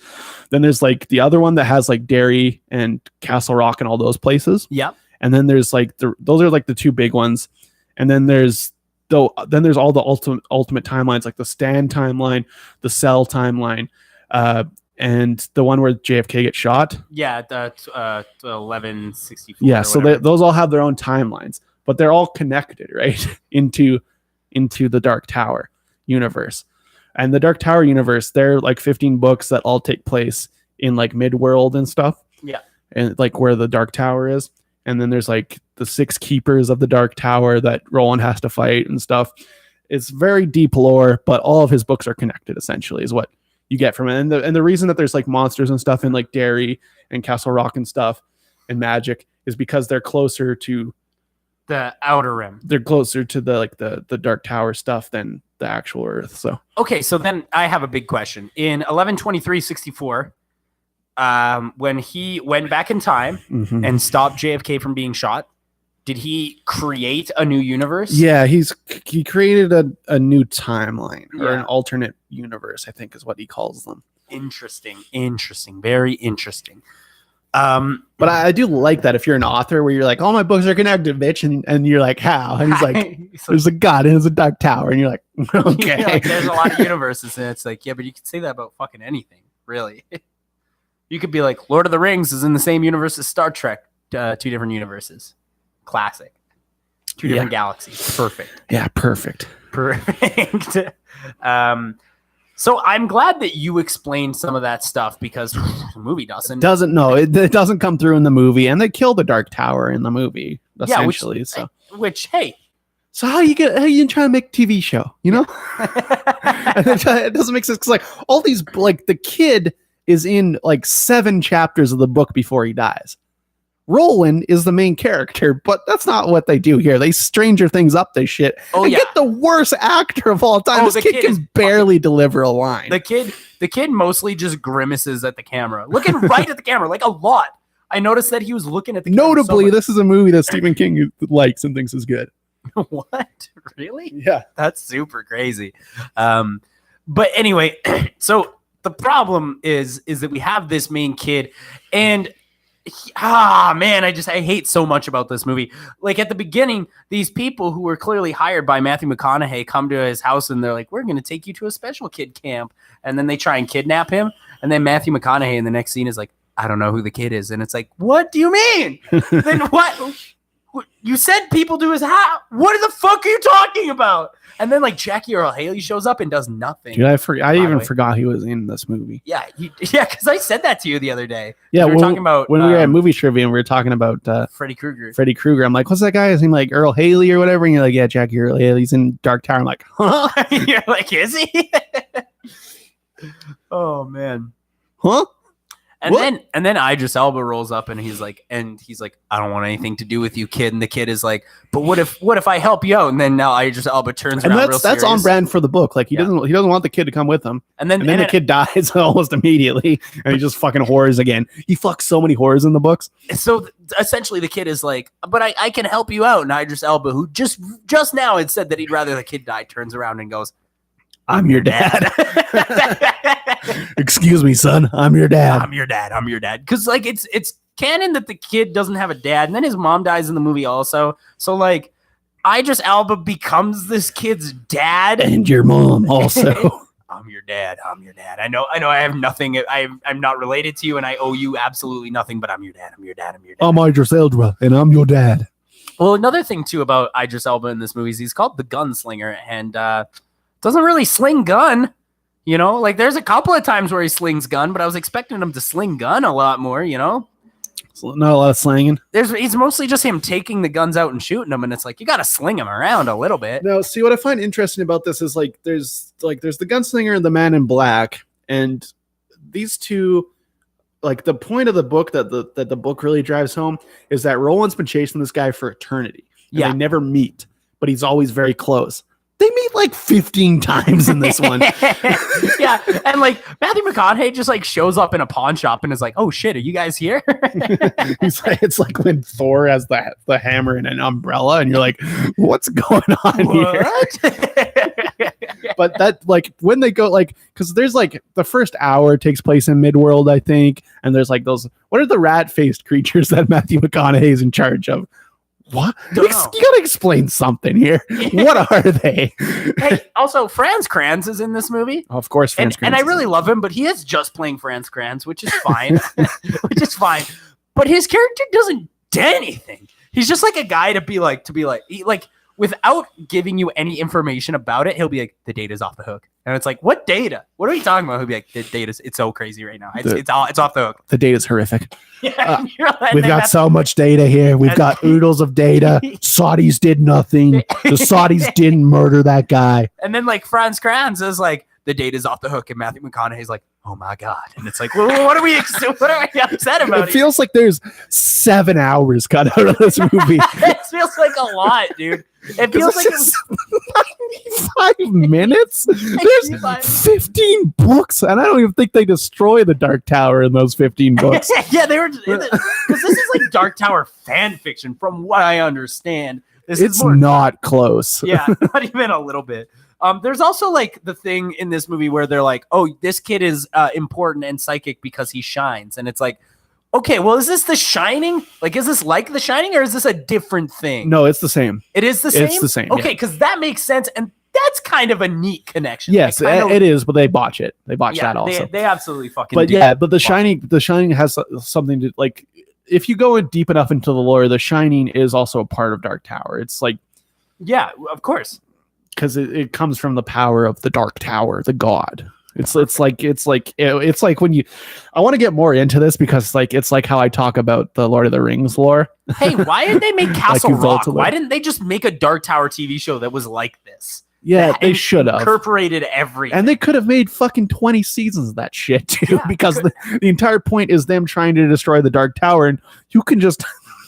Then there's like the other one that has like Derry and Castle Rock and all those places. Yeah. And then there's like those are like the two big ones. And then there's all the ultimate timelines, like the Stan timeline, the Cell timeline, and the one where JFK gets shot. Yeah, that's 1164. Yeah, so those all have their own timelines, but they're all connected, right? into the Dark Tower universe. And the Dark Tower universe, they're like 15 books that all take place in like mid-world and stuff. Yeah. And like where the Dark Tower is. And then there's like the 6 keepers of the Dark Tower that Roland has to fight and stuff. It's very deep lore, but all of his books are connected essentially is what you get from it. And the reason that there's like monsters and stuff in like Derry and Castle Rock and stuff and magic is because they're closer to the Outer Rim. They're closer to the Dark Tower stuff than the actual Earth. So okay, so then I have a big question. In 11/23/64, when he went back in time and stopped JFK from being shot, did he create a new universe? Yeah, he created a new timeline or an alternate universe, I think is what he calls them. Interesting, very interesting. But I do like that if you're an author where you're like, all my books are connected, bitch, and you're like, how? And he's like, there's a god and there's a Dark Tower, and you're like, okay. Like, there's a lot of universes, and it's like, yeah, but you could say that about fucking anything, really. You could be like, Lord of the Rings is in the same universe as Star Trek, 2 different universes. Classic. 2 different galaxies. Perfect. Yeah, perfect. So I'm glad that you explained some of that stuff because the movie doesn't. It doesn't come through in the movie, and they kill the Dark Tower in the movie essentially. Which hey, so how you try to make a TV show, you know? It doesn't make sense because like all these like the kid is in like 7 chapters of the book before he dies. Roland is the main character, but that's not what they do here. They Stranger Things up this shit. Get the worst actor of all time. This kid can barely deliver a line. The kid mostly just grimaces at the camera, looking right at the camera, like a lot. I noticed that he was looking at the camera. Notably, this is a movie that Stephen King likes and thinks is good. What? Really? Yeah. That's super crazy. But anyway, so the problem is that we have this main kid, and I hate so much about this movie. Like at the beginning, these people who were clearly hired by Matthew McConaughey come to his house and they're like, we're going to take you to a special kid camp. And then they try and kidnap him. And then Matthew McConaughey in the next scene is like, I don't know who the kid is. And it's like, what do you mean? Then what? You said people do his house. What the fuck are you talking about? And then like Jackie Earle Haley shows up and does nothing. Dude, I even forgot he was in this movie. Yeah, because I said that to you the other day. Yeah, we were talking about when we were at movie trivia and we were talking about Freddy Krueger. I'm like, what's that guy? His name like Earle Haley or whatever? And you're like, yeah, Jackie Earle Haley's in Dark Tower. I'm like, huh? You're like, is he? Oh man, huh? And then Idris Elba rolls up and he's like, I don't want anything to do with you, kid. And the kid is like, but what if I help you out? And then now Idris Elba turns around real serious. That's on brand for the book. Like he doesn't want the kid to come with him. And then the kid dies almost immediately, and he just fucking whores again. He fucks so many whores in the books. So essentially, the kid is like, but I can help you out. And Idris Elba, who just now had said that he'd rather the kid die, turns around and goes, I'm your dad. Excuse me, son. I'm your dad. I'm your dad. Because like it's canon that the kid doesn't have a dad, and then his mom dies in the movie also. So like Idris Elba becomes this kid's dad. And your mom also. I'm your dad. I know I have nothing. I'm not related to you and I owe you absolutely nothing, but I'm your dad. I'm Idris Elba and I'm your dad. Well, another thing too about Idris Elba in this movie is he's called the gunslinger, and doesn't really sling gun, you know, like there's a couple of times where he slings gun, but I was expecting him to sling gun a lot more, you know. Not a lot of slanging. It's mostly just him taking the guns out and shooting them, and it's like you got to sling them around a little bit. Now, see, what I find interesting about this is like there's the gunslinger and the man in black, and these two, like the point of the book that the book really drives home is that Roland's been chasing this guy for eternity. And they never meet, but he's always very close. They meet like 15 times in this one. Yeah, and like Matthew McConaughey just like shows up in a pawn shop and is like, "Oh shit, are you guys here?" It's like when Thor has the hammer and an umbrella, and you're like, "What's going on here?" But that like when they go like because there's like the first hour takes place in Midworld, I think, and there's like those what are the rat-faced creatures that Matthew McConaughey is in charge of? What? You gotta explain something here. What are they? Hey, also, Franz Kranz is in this movie. Oh, of course, Franz Kranz. And I really love him, but he is just playing Franz Kranz, which is fine. But his character doesn't do anything. He's just like a guy to be like, without giving you any information about it, he'll be like, the data's off the hook. And it's like, what data? What are we talking about? He'll be like, the data's, it's so crazy right now. It's off the hook. The data's horrific. Yeah, we've got so much data here. We've got oodles of data. Saudis did nothing. The Saudis didn't murder that guy. And then like Franz Kranz is like, the data's off the hook. And Matthew McConaughey's like, oh my God. And it's like, well, what are we upset about? It feels like there's 7 hours cut out of this movie. It feels like a lot, dude. It feels like it's 95 minutes. There's 15 books, and I don't even think they destroy the Dark Tower in those 15 books. Yeah, they were because this is like Dark Tower fan fiction, from what I understand. It's not close. Yeah, not even a little bit. There's also like the thing in this movie where they're like, "Oh, this kid is important and psychic because he shines," and it's like, okay, well, is this The Shining? Like, is this like The Shining, or is this a different thing? No, it's the same. It is the same? It's the same. Okay, because that makes sense, and that's kind of a neat connection. Yes, it is, but they botch it. They botch that also. They absolutely fucking do. But The Shining has something to, like, if you go in deep enough into the lore, The Shining is also a part of Dark Tower. It's like... Yeah, of course. Because it comes from the power of the Dark Tower, the god. It's like when you, I want to get more into this because it's like how I talk about the Lord of the Rings lore. Hey, why did they make Castle Rock? Why didn't they just make a Dark Tower TV show that was like this? Yeah, they should have incorporated everything, and they could have made fucking 20 seasons of that shit too. Yeah, because the entire point is them trying to destroy the Dark Tower, and you can just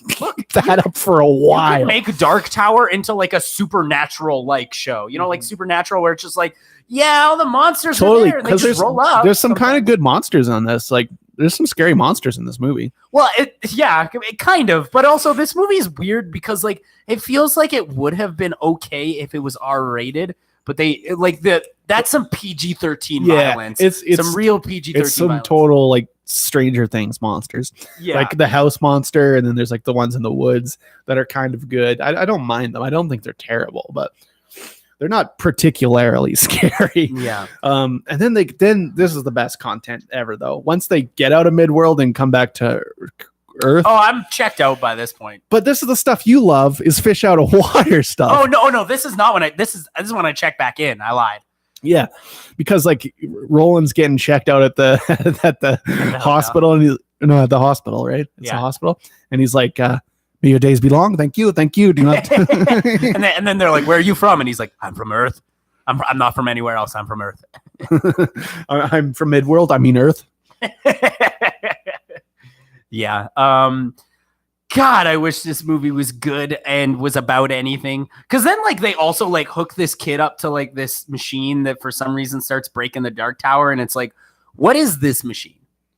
keep that up for a while. You can make Dark Tower into like a supernatural like show, you know, like Supernatural, where it's just like, yeah, all the monsters are there, and they just roll up. There's some kind of good monsters on this. Like, there's some scary monsters in this movie. Well, it kind of, but also this movie is weird because like it feels like it would have been okay if it was R-rated, but that's some PG-13 violence. It's some real PG-13. It's some violence. Total like Stranger Things monsters. Yeah, like the house monster, and then there's like the ones in the woods that are kind of good. I don't mind them. I don't think they're terrible, but they're not particularly scary. Yeah. And then this is the best content ever though. Once they get out of Midworld and come back to Earth. Oh, I'm checked out by this point. But this is the stuff you love, is fish out of water stuff. Oh no, this is not when this is when I check back in. I lied. Yeah, because like Roland's getting checked out at the hospital, and at the hospital, right? It's a hospital, and he's like, "May your days be long. Thank you. Do not." and then they're like, "Where are you from?" And he's like, "I'm from Earth. I'm not from anywhere else. I'm from Earth. I'm from Midworld. I mean Earth." Yeah. God, I wish this movie was good and was about anything. Because then, like, they also like hook this kid up to like this machine that for some reason starts breaking the Dark Tower, and it's like, what is this machine?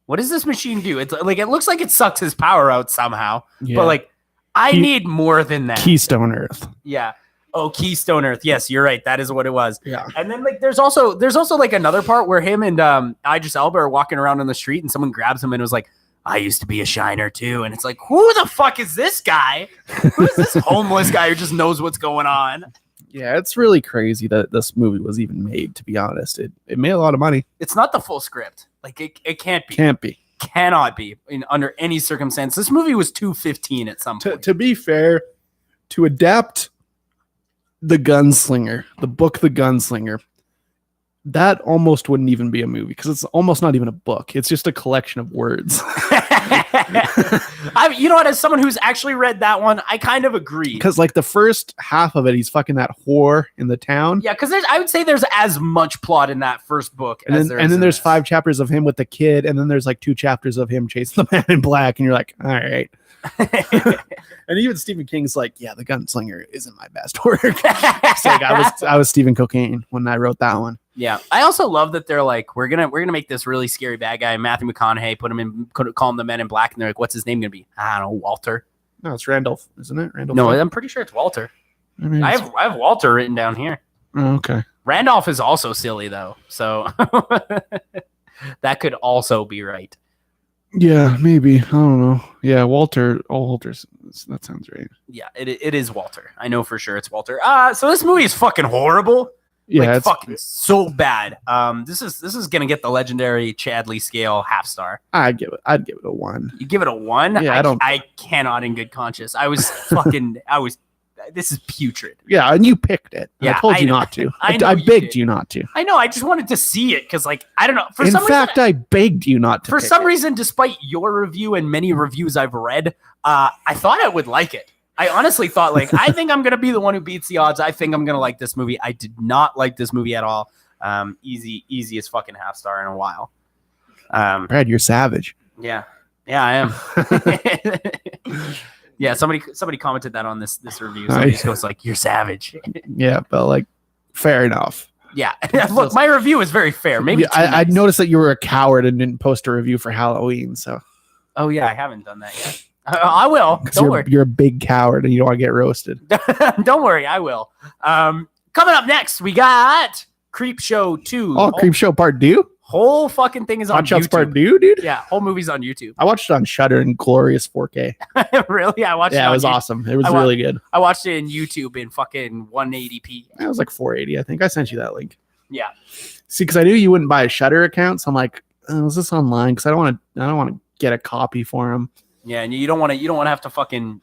What does this machine do? It's like it looks like it sucks his power out somehow, but like I need more than that. Keystone Earth. Yeah. Oh, Keystone Earth. Yes, you're right. That is what it was. Yeah. And then like there's also like another part where him and Idris Elba are walking around on the street and someone grabs him and was like, I used to be a shiner too. And it's like, who the fuck is this guy? Who's this homeless guy who just knows what's going on? Yeah, it's really crazy that this movie was even made, to be honest. It made a lot of money. It's not the full script. Like it can't be. Can't be. Cannot be under any circumstance. This movie was $2.15 at some point. To be fair, to adapt The Gunslinger, the book The Gunslinger, that almost wouldn't even be a movie because it's almost not even a book. It's just a collection of words. You know what? As someone who's actually read that one, I kind of agree. Because like the first half of it, he's fucking that whore in the town. Yeah, because I would say there's as much plot in that first book. And then there's 5 chapters of him with the kid, and then there's like 2 chapters of him chasing the man in black, and you're like, all right. And even Stephen King's like, yeah, The Gunslinger isn't my best work. It's like I was Stephen Cocaine when I wrote that one. Yeah, I also love that they're like, we're gonna make this really scary bad guy, Matthew McConaughey, call him the Men in Black, and they're like, what's his name gonna be? I don't know, Walter. No, it's Randolph, isn't it? Randolph. No, I'm pretty sure it's Walter. I have Walter written down here. Oh, okay. Randolph is also silly though, so that could also be right. Yeah, maybe. I don't know. Yeah, Walter. Oh, Walter's. That sounds right. Yeah, it is Walter. I know for sure it's Walter. So this movie is fucking horrible. Yeah, like, it's fucking so bad. This is gonna get the legendary Chadley scale half star. I'd give it a 1. You give it a 1? Yeah, I cannot in good conscience. This is putrid. Yeah, and you picked it. Yeah, I told you not to. I begged you not to. I know. I just wanted to see it because, like, I don't know. In fact, I begged you not to. For some reason, despite your review and many reviews I've read, I thought I would like it. I honestly thought, like, I think I'm gonna be the one who beats the odds. I think I'm gonna like this movie. I did not like this movie at all. Easiest fucking half star in a while. Brad, you're savage. Yeah, I am. Yeah, somebody commented that on this review. Somebody just goes like, "You're savage." Yeah, but like, fair enough. Yeah, look, my review is very fair. Maybe I noticed that you were a coward and didn't post a review for Halloween. So, oh yeah, I haven't done that yet. I will. Don't worry. You're a big coward and you don't want to get roasted. Don't worry, I will. Coming up next, we got Creepshow 2. Oh, Creepshow Part 2? Whole fucking thing is on YouTube. Part 2, dude? Yeah, whole movie's on YouTube. I watched it on Shudder in glorious 4K. Really? I watched it. Yeah, it was awesome. It was really good. I watched it in YouTube in fucking 180p. It was like 480, I think. I sent you that link. Yeah. See, because I knew you wouldn't buy a Shudder account, so I'm like, is this online? Because I don't want to get a copy for him. Yeah, and you don't want to have to fucking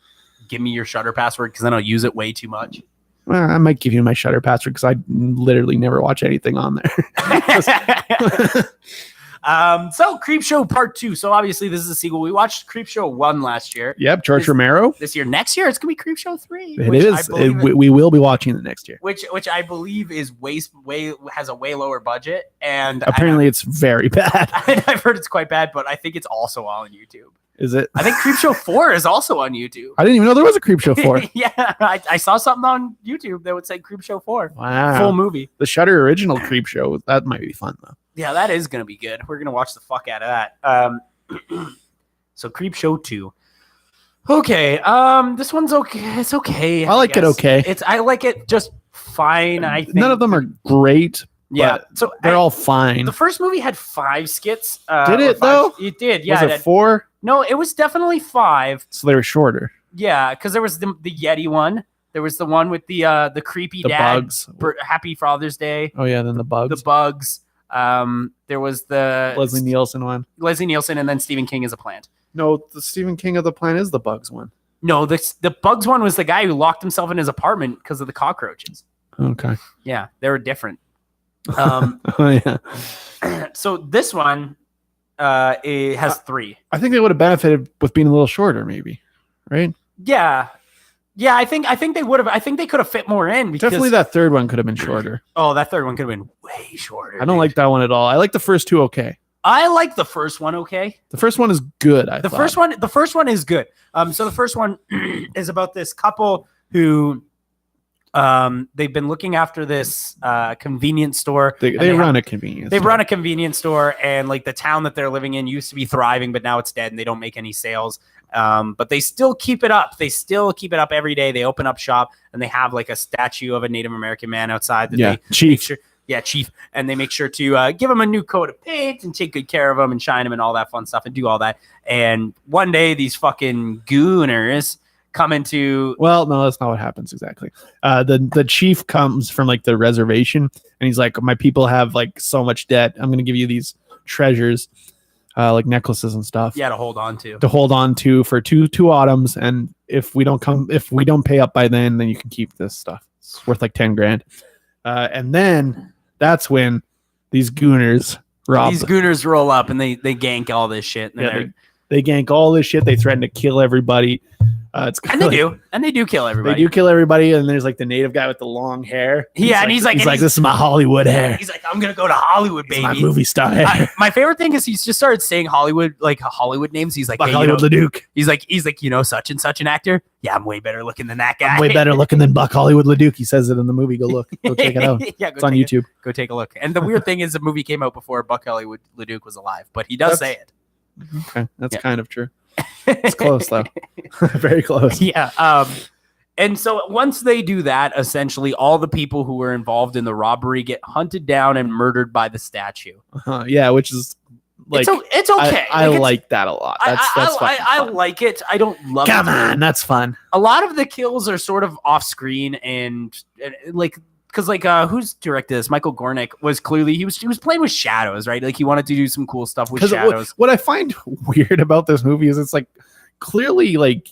give me your Shudder password because then I'll use it way too much. Well, I might give you my Shudder password because I literally never watch anything on there. So Creepshow Part 2. So obviously this is a sequel. We watched Creepshow 1 last year. Yep, George Romero. This year. Next year it's gonna be Creepshow 3. It is. We will be watching it next year. Which I believe is has a way lower budget, and apparently it's very bad. I've heard it's quite bad, but I think it's also on YouTube. Is it? I think Creepshow 4 is also on YouTube. I didn't even know there was a Creepshow 4. Yeah, I saw something on YouTube that would say Creepshow 4. Wow. Full movie. The Shudder original Creepshow. That might be fun, though. Yeah, that is going to be good. We're going to watch the fuck out of that. So Creepshow 2. Okay, this one's okay. It's okay. I like it okay. I like it just fine, I think. None of them are great. Yeah, so they're all fine. The first movie had 5 skits. Did it though? It did. Yeah. Was it 4? No, it was definitely 5. So they were shorter. Yeah, because there was the Yeti one. There was the one with the creepy dad. Bugs. Happy Father's Day. Oh yeah, then the bugs. The bugs. There was the Leslie Nielsen one. Leslie Nielsen, and then Stephen King as a plant. No, the Stephen King of the Plant is the bugs one. No, the bugs one was the guy who locked himself in his apartment because of the cockroaches. Okay. Yeah, they were different. Oh yeah. So this one, it has 3. I think they would have benefited with being a little shorter, maybe, right? Yeah. I think they would have. I think they could have fit more in. Because, definitely, that third one could have been shorter. Oh, that third one could have been way shorter. I don't like that one at all. I like the first 2. Okay. I like the first one. Okay. The first one is good. The first one is good. So the first one is about this couple who they've been looking after this convenience store. They run a convenience store. They run a convenience store, and like the town that they're living in used to be thriving, but now it's dead and they don't make any sales. But they still keep it up. They still keep it up every day. They open up shop and they have like a statue of a Native American man outside that they Chief. Chief. And they make sure to give him a new coat of paint and take good care of him and shine him and all that fun stuff and do all that. And one day these fucking gooners come into... Well, no, that's not what happens exactly. The chief comes from like the reservation and he's like, my people have like so much debt. I'm going to give you these treasures, like necklaces and stuff. Yeah, to hold on to. To hold on to for two autumns. And if we don't pay up by then you can keep this stuff. It's worth like 10 grand. And then that's when these gooners roll up and they gank all this shit. And they gank all this shit. They threaten to kill everybody. They do kill everybody. They do kill everybody, and there's like the native guy with the long hair. He's like, this is my Hollywood hair. He's like, I'm gonna go to Hollywood, baby. It's my movie star hair. My favorite thing is he's just started saying Hollywood names. He's like, Hollywood Leduc. He's like, such and such an actor. Yeah, I'm way better looking than that guy. I'm way better looking than Buck Hollywood Leduc. He says it in the movie. Go look. Go check it out. Yeah, it's on YouTube. Go take a look. And the weird thing is, the movie came out before Buck Hollywood Leduc was alive, but he does say it. Okay, that's kind of true. It's close though. Very close. Yeah. And so once they do that, essentially all the people who were involved in the robbery get hunted down and murdered by the statue. Yeah, which is like it's okay. I like that a lot. I like it. I don't love it. Come on, that's fun. A lot of the kills are sort of off screen and like because like who's directed this? Michael Gornick was clearly he was playing with shadows, right? Like he wanted to do some cool stuff with shadows. What I find weird about this movie is it's like clearly like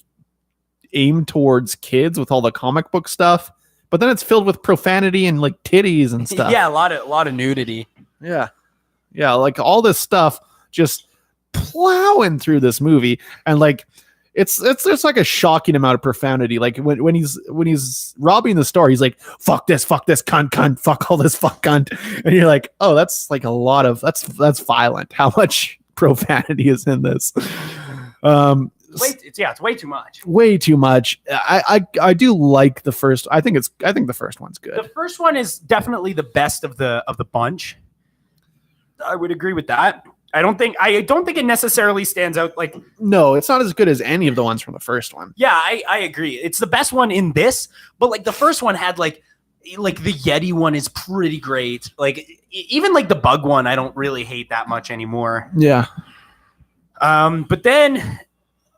aimed towards kids with all the comic book stuff, but then it's filled with profanity and like titties and stuff. Yeah, a lot of nudity. Yeah, like all this stuff just plowing through this movie, and like it's like a shocking amount of profanity. Like when he's robbing the store, he's like, fuck this cunt, fuck all this, fuck cunt, and you're like, oh, that's like a lot of that's violent. How much profanity is in this? It's way too much. Way too much. I do like the first. I think the first one's good. The first one is definitely the best of the bunch. I would agree with that. I don't think it necessarily stands out like. No, it's not as good as any of the ones from the first one. Yeah, I agree. It's the best one in this, but like the first one had like the Yeti one is pretty great. Like even like the bug one, I don't really hate that much anymore. Yeah. But then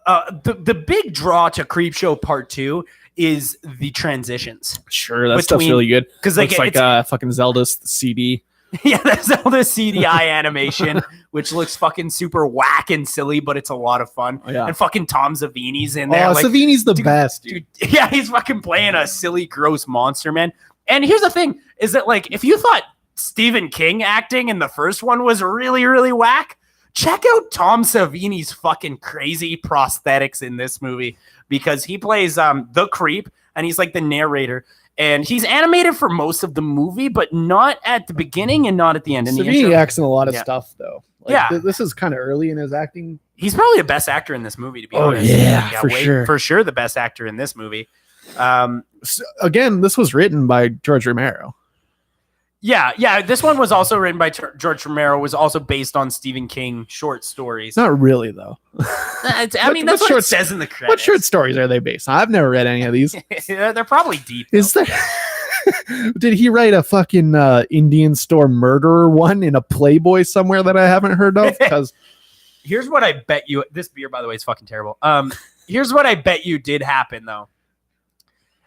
the big draw to Creepshow Part 2 is the transitions. Sure, that stuff's really good because like it's like fucking Zelda's CD. Yeah, that's Zelda CDI animation, which looks fucking super whack and silly, but it's a lot of fun. Oh, yeah. And fucking Tom Savini's in there. Oh, like, Savini's the best, dude. Yeah, he's fucking playing a silly, gross monster, man. And here's the thing, is that like, if you thought Stephen King acting in the first one was really, really whack, check out Tom Savini's fucking crazy prosthetics in this movie, because he plays the creep, and he's like the narrator. And he's animated for most of the movie, but not at the beginning and not at the end. Savini acts in a lot of stuff, though. Like, yeah. This is kind of early in his acting. He's probably the best actor in this movie, to be honest. Yeah, sure. For sure, the best actor in this movie. So, again, this was written by George Romero. Yeah. This one was also written by George Romero, was also based on Stephen King short stories. Not really, though. That's what it says in the credits. What short stories are they based on? I've never read any of these. They're probably deep. Is there? Did he write a fucking Indian store murderer one in a Playboy somewhere that I haven't heard of? Because here's what I bet you. This beer, by the way, is fucking terrible. Here's what I bet you did happen, though.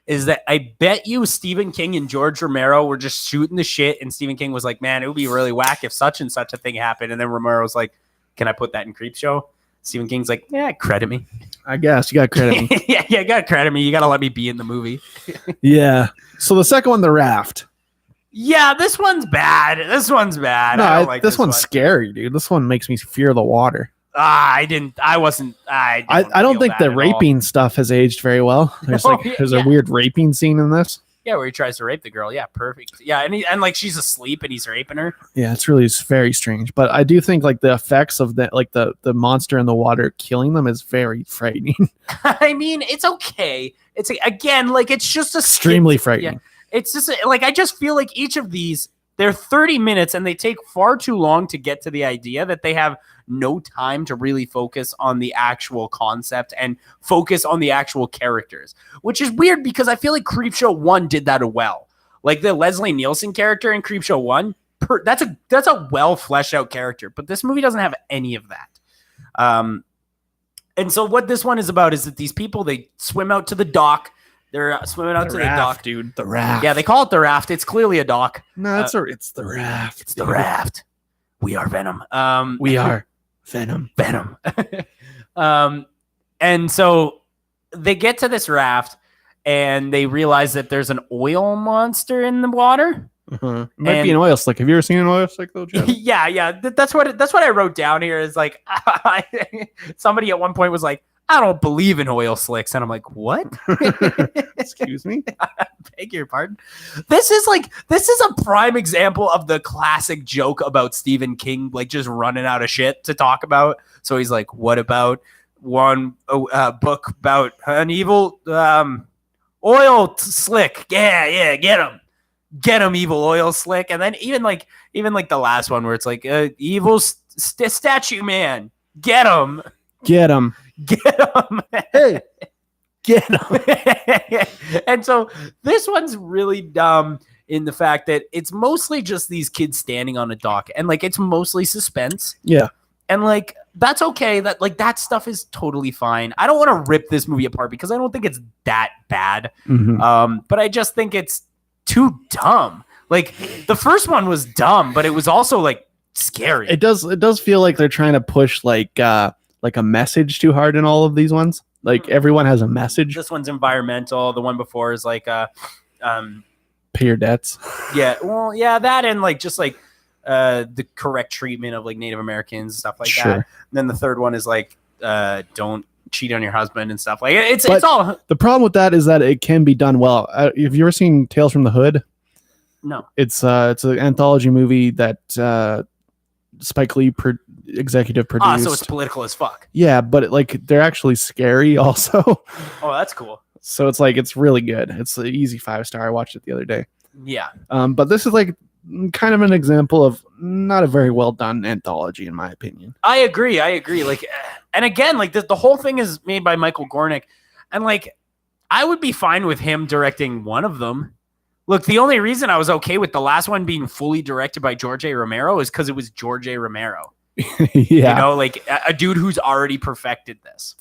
Is that I bet you Stephen King and George Romero were just shooting the shit, and Stephen King was like, man, it would be really whack if such and such a thing happened. And then Romero was like, can I put that in Creepshow? Stephen King's like, yeah, credit me. I guess you got to credit me. yeah, you got to credit me. You got to let me be in the movie. Yeah. So the second one, The Raft. Yeah, this one's bad. No, I don't like this one's scary, dude. This one makes me fear the water. I don't think the raping stuff has aged very well. There's a weird raping scene in this. Yeah, where he tries to rape the girl. Yeah, perfect. Yeah, and like she's asleep and he's raping her. Yeah, it's really very strange. But I do think like the effects of that, like the monster in the water killing them, is very frightening. I mean, it's okay. It's again like it's just extremely frightening. Yeah, it's just like I just feel like each of these they're 30 minutes and they take far too long to get to the idea that they have no time to really focus on the actual concept and focus on the actual characters, which is weird because I feel like Creepshow 1 did that well. Like the Leslie Nielsen character in Creepshow 1, that's a well fleshed out character, but this movie doesn't have any of that. And so what this one is about is that these people, they swim out to the dock. They're swimming out to the dock, dude. The raft. Yeah, they call it the raft. It's clearly a dock. No, it's the raft. It's the raft. We are Venom. We are Venom. And so they get to this raft and they realize that there's an oil monster in the water. Might be an oil slick. Have you ever seen an oil slick though, Jeff? Yeah. That's what I wrote down here is like somebody at one point was like, I don't believe in oil slicks. And I'm like, what? Excuse me? I beg your pardon. This is a prime example of the classic joke about Stephen King, like just running out of shit to talk about. So he's like, what about one book about an evil oil slick? Yeah, get him, evil oil slick. And then even like the last one where it's like evil statue man, get him. Hey, get him. And so this one's really dumb in the fact that it's mostly just these kids standing on a dock and like it's mostly suspense. Yeah. And like that's okay. That like that stuff is totally fine. I don't want to rip this movie apart because I don't think it's that bad. But I just think it's too dumb. Like the first one was dumb, but it was also like scary. It does feel like they're trying to push like a message too hard in all of these ones. Like everyone has a message. This one's environmental. The one before is like pay your debts. Yeah, well, yeah, that and like just like the correct treatment of like Native Americans, stuff like that. And then the third one is like don't cheat on your husband and stuff like it's all. The problem with that is that it can be done well. Have you ever seen Tales from the Hood? No. It's an anthology movie that Spike Lee executive produced. So it's political as fuck. Yeah, but they're actually scary also. Oh, that's cool. So it's like it's really good. It's an easy 5-star. I watched it the other day. Yeah. But this is like kind of an example of not a very well done anthology in my opinion. I agree. Like, and again, like the whole thing is made by Michael Gornick, and like I would be fine with him directing one of them. Look, the only reason I was okay with the last one being fully directed by George A. Romero is because it was George A. Romero. Yeah. You know, like a dude who's already perfected this.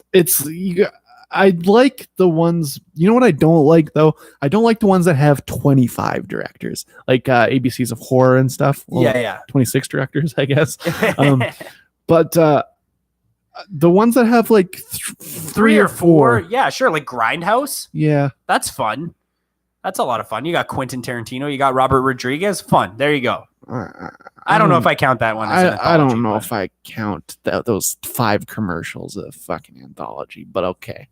I like the ones, you know what I don't like though? I don't like the ones that have 25 directors, like ABCs of Horror and stuff. Well, yeah. 26 directors, I guess. But the ones that have like three or four. Yeah, sure. Like Grindhouse. Yeah. That's fun. That's a lot of fun. You got Quentin Tarantino. You got Robert Rodriguez. Fun. There you go. I don't know if I count that one as an anthology. I don't know if I count those 5 commercials as a fucking anthology, but okay.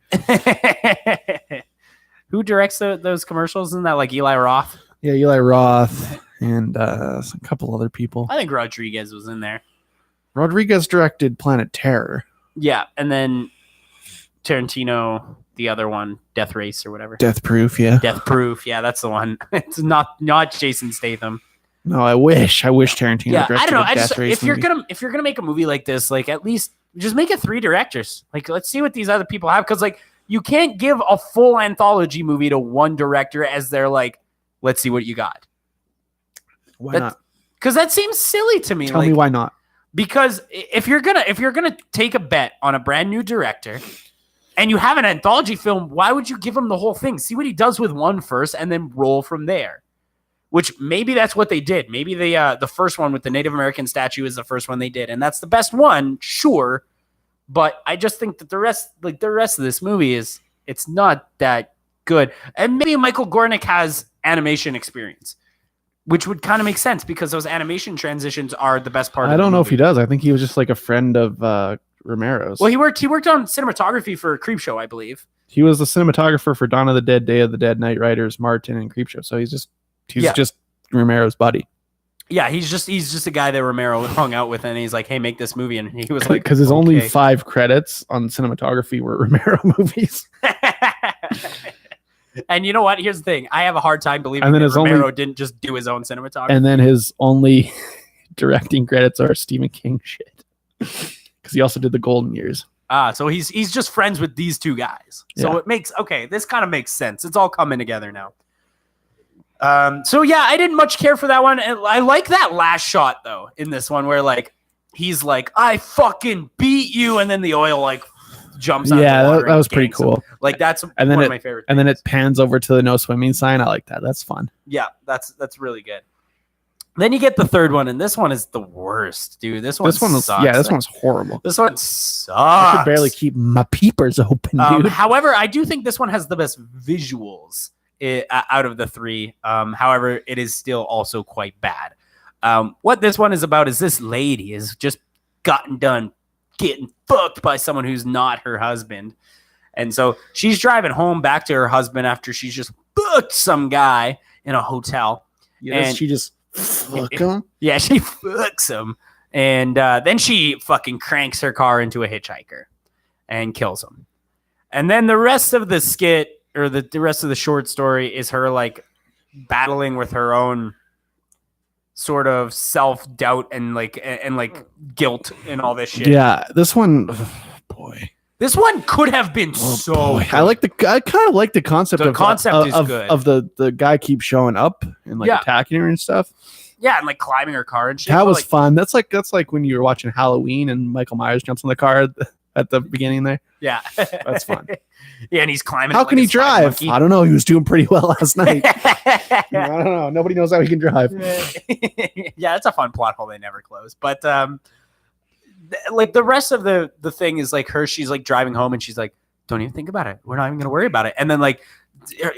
Who directs those commercials? Isn't that like Eli Roth? Yeah, Eli Roth and a couple other people. I think Rodriguez was in there. Rodriguez directed Planet Terror. Yeah, and then Tarantino, the other one, Death Race or whatever. Death Proof, yeah. Death Proof, yeah, that's the one. It's not Jason Statham. No, I wish Tarantino. Yeah, I don't know. If you're gonna make a movie like this, like at least just make it 3 directors. Like let's see what these other people have, because like you can't give a full anthology movie to one director as they're like, let's see what you got. Why not? Because that seems silly to me. Tell me why not. Because if you're gonna take a bet on a brand new director and you have an anthology film, why would you give him the whole thing? See what he does with one first and then roll from there. Which maybe that's what they did. Maybe the first one with the Native American statue is the first one they did, and that's the best one, sure. But I just think that the rest of this movie it's not that good. And maybe Michael Gornick has animation experience. which would kind of make sense because those animation transitions are the best part. I don't know if he does. I think he was just like a friend of Romero's. Well, he worked on cinematography for Creepshow, I believe. He was the cinematographer for Dawn of the Dead, Day of the Dead, Night Riders, Martin, and Creepshow. So he's just Romero's buddy. Yeah, he's just a guy that Romero hung out with, and he's like, "Hey, make this movie," and he was like, because his only 5 credits on cinematography were Romero movies. And you know what? Here's the thing: I have a hard time believing that Romero didn't just do his own cinematography. And then his only directing credits are Stephen King shit, because he also did The Golden Years. So he's just friends with these 2 guys. So it makes this kind of makes sense. It's all coming together now. So yeah, I didn't much care for that one. I like that last shot though in this one where like he's like, "I fucking beat you," and then the oil like jumps out. Yeah, that was pretty cool. Him. Like that's one of my favorite things. And then it pans over to the no swimming sign. I like that. That's fun. Yeah, that's really good. Then you get the third one, and this one is the worst, dude. This one sucks. Yeah, this one's horrible. This one sucks. I could barely keep my peepers open, dude. However, I do think this one has the best visuals out of the 3. However, it is still also quite bad. What this one is about is this lady has just gotten done getting fucked by someone who's not her husband. And so she's driving home back to her husband after she's just fucked some guy in a hotel. And she just fuck him? Yeah, she fucks him. And then she fucking cranks her car into a hitchhiker and kills him. And then the rest of the skit or the rest of the short story is her like battling with her own sort of self-doubt and guilt and all this shit. Yeah, this one, boy. This one could have been so good. I kind of like the concept is good. Of the guy keeps showing up and like attacking her and stuff. Yeah, and like climbing her car and shit. That was fun. That's like when you were watching Halloween and Michael Myers jumps in the car at the beginning there. Yeah. That's fun. Yeah, and he's climbing. How can he drive? I don't know. He was doing pretty well last night. I don't know. Nobody knows how he can drive. Yeah, it's a fun plot hole they never close. But like the rest of the thing is like she's like driving home and she's like, "Don't even think about it. We're not even gonna worry about it." And then like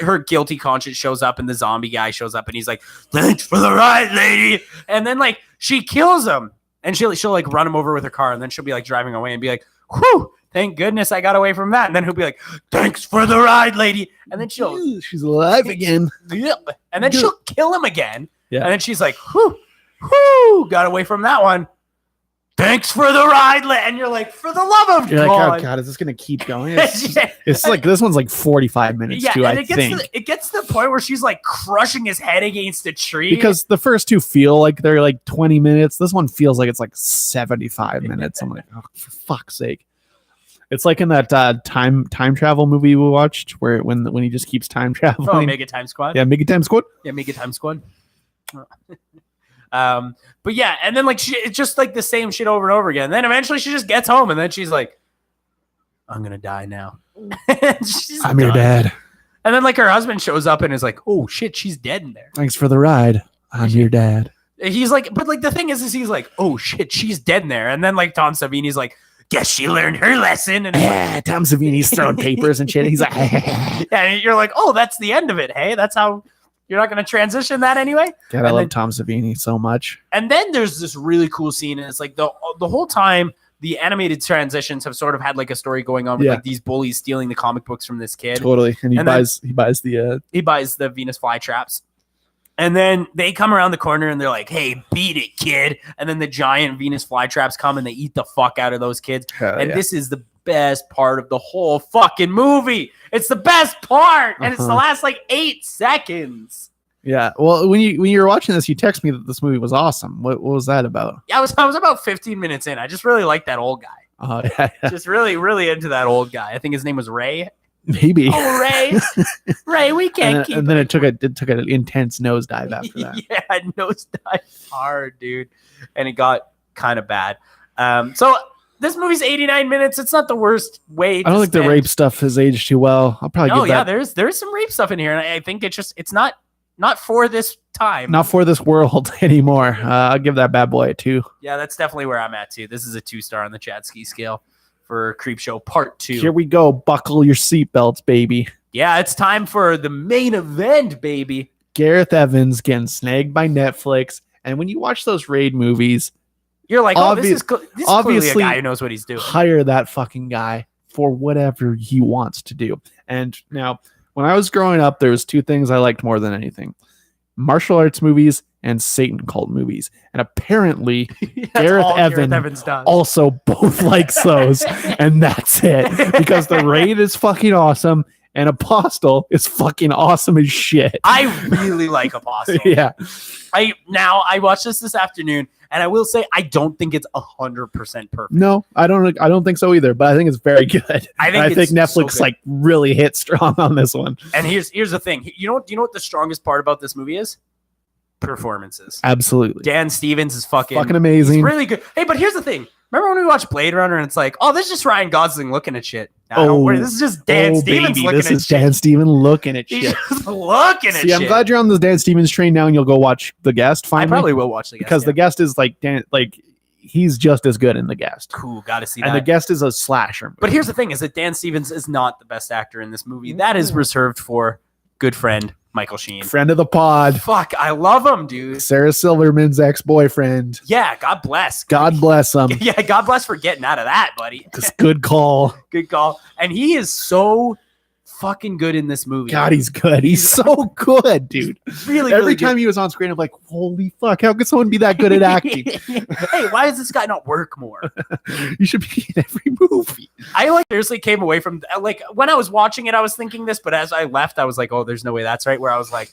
her guilty conscience shows up and the zombie guy shows up and he's like, "Thanks for the ride, lady." And then like she kills him and she'll like run him over with her car and then she'll be like driving away and be like, "Whew, thank goodness I got away from that." And then he'll be like, "Thanks for the ride, lady." And then she's alive again. Yeah. And then she'll kill him again. Yeah. And then she's like, whew, got away from that one. "Thanks for the ride," and you're like, "For the love of God!" Like, "Oh God, is this gonna keep going?" It's like this one's like 45 minutes too. I think it gets to the point where she's like crushing his head against a tree because the first 2 feel like they're like 20 minutes. This one feels like it's like 75 minutes. I'm like, oh, for fuck's sake! It's like in that time travel movie we watched where when he just keeps time traveling. Oh, Mega Time Squad. Yeah, Mega Time Squad. Yeah, Mega Time Squad. But yeah, and then like it's just like the same shit over and over again. And then eventually she just gets home and then she's like, "I'm gonna die now." I'm your dad. And then like her husband shows up and is like, "Oh shit, she's dead in there." "Thanks for the ride. I'm your dad." He's like, but like the thing is he's like, "Oh shit, she's dead in there." And then like Tom Savini's like, "Guess she learned her lesson." And like, Tom Savini's throwing papers and shit. He's like, yeah, and you're like, "Oh, that's the end of it. Hey, that's how." You're not going to transition that anyway? God, I love Tom Savini so much. And then there's this really cool scene, and it's like the whole time the animated transitions have sort of had like a story going on with like these bullies stealing the comic books from this kid. Totally. And he buys the Venus flytraps. And then they come around the corner and they're like, "Hey, beat it, kid." And then the giant Venus flytraps come and they eat the fuck out of those kids. This is the best part of the whole fucking movie. It's the best part, and it's the last like 8 seconds. Yeah. Well, when you were watching this, you texted me that this movie was awesome. What was that about? Yeah, I was about 15 minutes in. I just really liked that old guy. Oh yeah. Just really, really into that old guy. I think his name was Ray. Maybe. Oh, Ray. Ray, we can't keep. And then it took an intense nosedive after that. Yeah, nosedive hard, dude, and it got kind of bad. So. This movie's 89 minutes. It's not the worst way. I don't think the rape stuff has aged too well. I'll probably give that. Yeah, there's some rape stuff in here, and I think it's not for this time. Not for this world anymore. I'll give that bad boy a 2. Yeah, that's definitely where I'm at too. This is a 2-star on the Chadsky scale for Creepshow Part 2. Here we go. Buckle your seatbelts, baby. Yeah, it's time for the main event, baby. Gareth Evans getting snagged by Netflix. And when you watch those Raid movies, you're like, oh, this is clearly a guy who knows what he's doing. Hire that fucking guy for whatever he wants to do. And now, when I was growing up, there was two things I liked more than anything: martial arts movies and Satan cult movies. And apparently, Gareth Evans also both likes those. And that's it. Because The Raid is fucking awesome. And Apostle is fucking awesome as shit. I really like Apostle. Yeah. I watched this afternoon, and I will say I don't think it's 100% perfect. No, I don't think so either. But I think it's very good. I think Netflix so really hit strong on this one. And here's the thing. You know what the strongest part about this movie is? Performances. Absolutely. Dan Stevens is fucking amazing. He's really good. Hey, but here's the thing. Remember when we watched Blade Runner and it's like, oh, this is just Ryan Gosling looking at shit. Nah, don't worry. This is just Dan Stevens looking at shit. This is Dan Stevens looking at shit. He's just looking at shit. I'm glad you're on the Dan Stevens train now and you'll go watch The Guest finally. I probably will watch The Guest. Because The Guest is he's just as good in The Guest. Cool, gotta see that. And The Guest is a slasher movie. But here's the thing, is that Dan Stevens is not the best actor in this movie. That is reserved for good friend Michael Sheen. Friend of the pod. Fuck, I love him, dude. Sarah Silverman's ex-boyfriend. Yeah, God bless. God bless him. Yeah, God bless for getting out of that, buddy. Good call. Good call. And he is so fucking good in this movie. God, he's good. He's so good, dude. Really, Every time he was on screen, I'm like, holy fuck, how could someone be that good at acting? Hey, why does this guy not work more? You should be in every movie. I seriously came away from when I was watching it, I was thinking this, but as I left, I was like, oh, there's no way that's right. Where I was like,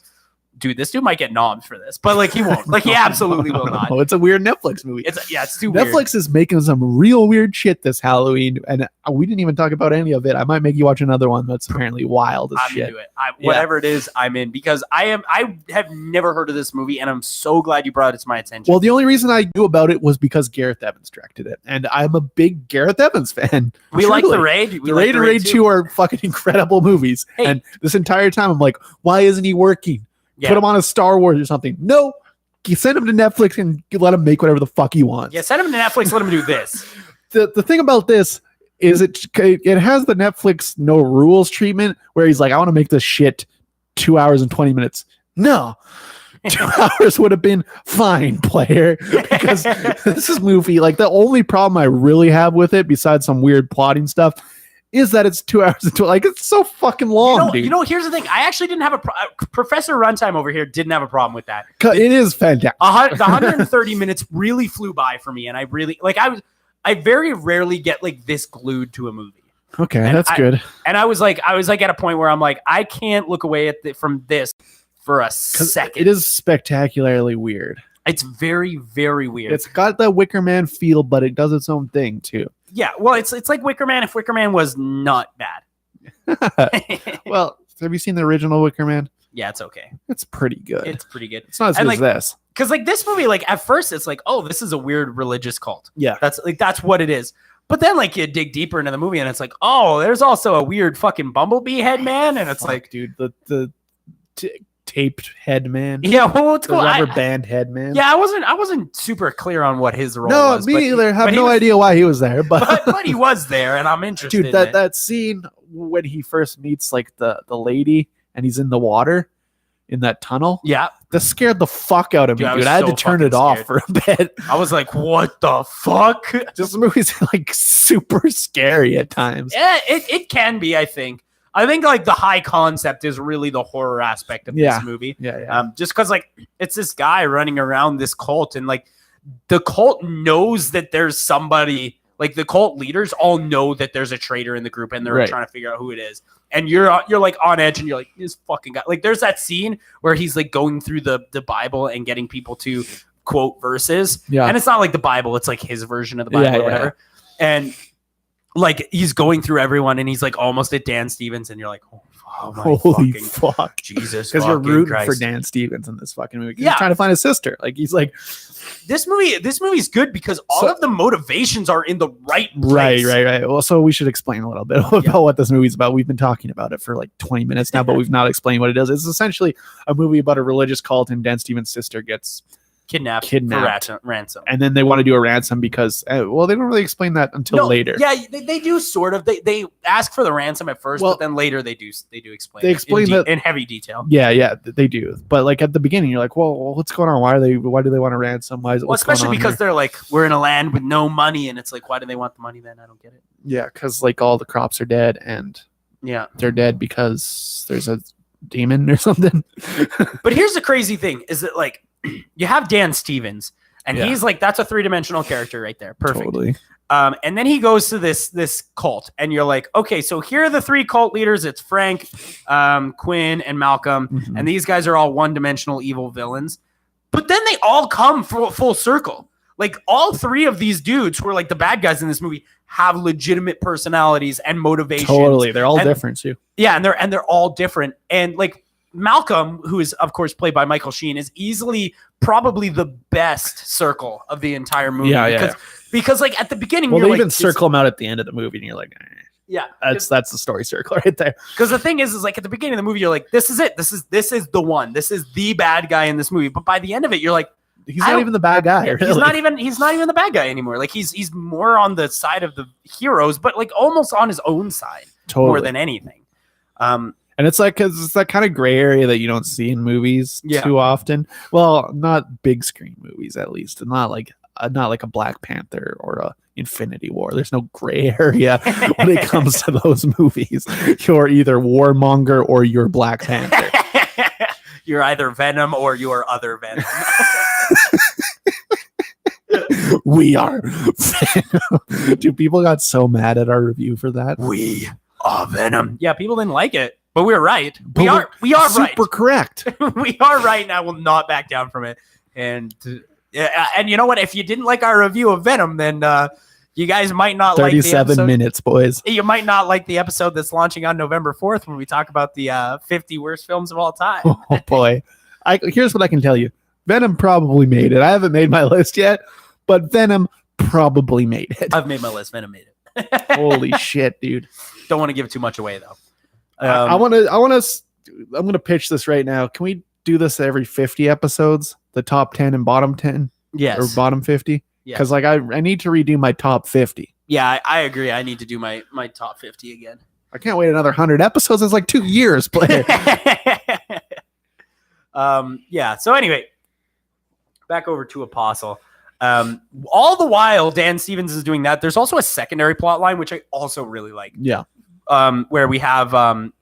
dude, this dude might get nommed for this, but he won't. He absolutely will not. Oh, it's a weird Netflix movie. It's too weird. Netflix is making some real weird shit this Halloween, and we didn't even talk about any of it. I might make you watch another one that's apparently wild as shit. I'm into it. Whatever it is, I'm in, because I have never heard of this movie, and I'm so glad you brought it to my attention. Well, the only reason I knew about it was because Gareth Evans directed it, and I'm a big Gareth Evans fan. We like The Raid. The Raid and Raid 2 are fucking incredible movies, and this entire time I'm like, why isn't he working? Yeah. Put him on a Star Wars or something. No, you send him to Netflix and let him make whatever the fuck he wants. Yeah, send him to Netflix. Let him do this. The thing about this is it has the Netflix no rules treatment where he's like, I want to make this shit 2 hours and 20 minutes. No. 2 hours would have been fine, player. Because this is movie. The only problem I really have with it, besides some weird plotting stuff, is that it's 2 hours and it's so fucking long, dude. Here's the thing. I actually didn't have Professor Runtime over here didn't have a problem with that. It is fantastic. The 130 minutes really flew by for me, and I really I very rarely get this glued to a movie. Okay, and that's good. And I was at a point where I'm like, I can't look away from this for a second. It is spectacularly weird. It's very, very weird. It's got the Wicker Man feel, but it does its own thing too. Yeah, well, it's like Wicker Man if Wicker Man was not bad. Well, have you seen the original Wicker Man? Yeah, it's okay. It's pretty good. It's pretty good. It's not as good as this. Because this movie, at first it's oh, this is a weird religious cult. Yeah. That's what it is. But then you dig deeper into the movie and it's oh, there's also a weird fucking bumblebee head man, and it's dude, the taped head man. Yeah, well, what's the rubber band head man. Yeah, I wasn't super clear on what his role was. No, me either. Have no idea why he was there, but he was there, and I'm interested. Dude, that scene when he first meets the lady and he's in the water in that tunnel. Yeah, that scared the fuck out of me, dude. I had to turn it off for a bit. I was like, what the fuck? This movie's super scary at times. Yeah, it can be. I think the high concept is really the horror aspect of this movie. Yeah. Just because it's this guy running around this cult, and the cult knows that there's somebody. The cult leaders all know that there's a traitor in the group, and they're trying to figure out who it is. And you're on edge, and you're this fucking guy. There's that scene where he's going through the Bible and getting people to quote verses. Yeah. And it's not the Bible; it's his version of the Bible or whatever. Yeah. And he's going through everyone, and he's almost at Dan Stevens, and you're oh my holy fuck, Jesus, because you're rooting for Dan Stevens in this fucking movie. He's trying to find his sister. He's this movie's good because all of the motivations are in the right place. Right. Well, so we should explain a little bit about what this movie's about. We've been talking about it for 20 minutes now, but we've not explained what it is. It's essentially a movie about a religious cult, and Dan Stevens' sister gets kidnapped for ransom. And then they want to do a ransom because, they don't really explain that until later. Yeah, they do sort of. They ask for the ransom at first, but then later they do explain. They explain that in heavy detail. Yeah, they do. But like at the beginning, you're like, well, what's going on? Why do they want a ransom? Why is it? Well, especially because they're like, we're in a land with no money, and it's like, why do they want the money then? I don't get it. Yeah, because like all the crops are dead, and they're dead because there's a demon or something. But here's the crazy thing: is that like you have Dan Stevens, and he's like, that's a 3-dimensional character right there, perfect. Totally. And then he goes to this cult, and you're like, okay, so here are the 3 cult leaders. It's Frank, Quinn, and Malcolm, and these guys are all 1-dimensional evil villains. But then they all come full circle. Like all 3 of these dudes who are like the bad guys in this movie have legitimate personalities and motivations. Totally, they're all different too. Yeah, and they're all different. And like Malcolm, who is of course played by Michael Sheen, is easily probably the best circle of the entire movie. Because like at the beginning, they even like, circle him out at the end of the movie, and you're like, that's the story circle right there. Because the thing is like at the beginning of the movie, you're like, this is it. This is the one. This is the bad guy in this movie. But by the end of it, you're like, he's not even the bad guy. Really. He's not even the bad guy anymore. Like he's more on the side of the heroes, but like almost on his own side more than anything. And it's like, cause it's that kind of gray area that you don't see in movies too often. Well, not big screen movies, at least, and not like a Black Panther or a Infinity War. There's no gray area when it comes to those movies. You're either warmonger or you're Black Panther. You're either Venom or you're other Venom. We are Venom. Dude, people got so mad at our review for that. We are Venom. Yeah, people didn't like it, but we were right. We are right. Super correct. We are right, and I will not back down from it. And you know what? If you didn't like our review of Venom, then you guys might not like the episode. 37 minutes, boys. You might not like the episode that's launching on November 4th when we talk about the 50 worst films of all time. Oh, boy. Here's what I can tell you. Venom probably made it. I haven't made my list yet, but Venom probably made it. I've made my list. Venom made it. Holy shit, dude. Don't want to give too much away, though. I'm going to pitch this right now. Can we do this every 50 episodes? The top 10 and bottom 10? Yes. Or bottom 50? Yeah. Because like I need to redo my top 50. Yeah, I agree. I need to do my top 50 again. I can't wait another 100 episodes. It's like 2 years, player. Yeah. So anyway, back over to Apostle. All the while Dan Stevens is doing that, there's also a secondary plot line, which I also really like. Yeah. Where we have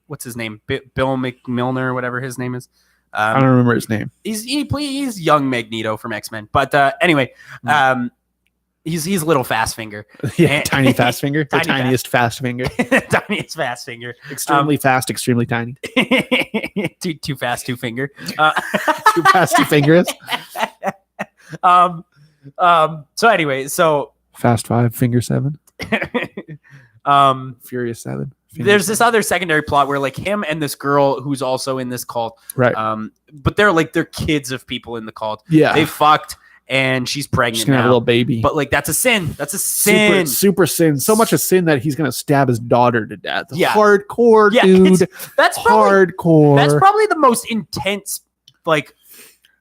what's his name? Bill McMilner, whatever his name is. I don't remember his name. He's young Magneto from X-Men. But anyway, he's little fast finger. Yeah, tiny fast finger. The tiniest fast finger. Tiniest fast finger. Extremely fast, extremely tiny. Too fast, two finger. Too fast, two fingers. So anyway, Fast 5, finger 7. Furious 7. There's this other secondary plot where like him and this girl who's also in this cult, right? But they're kids of people in the cult. Yeah, they fucked, and she's pregnant. She's gonna have a little baby. But like that's a sin. That's a sin. Super sin. So much a sin that he's gonna stab his daughter to death. Yeah, hardcore, dude. That's hardcore. That's probably the most intense, like.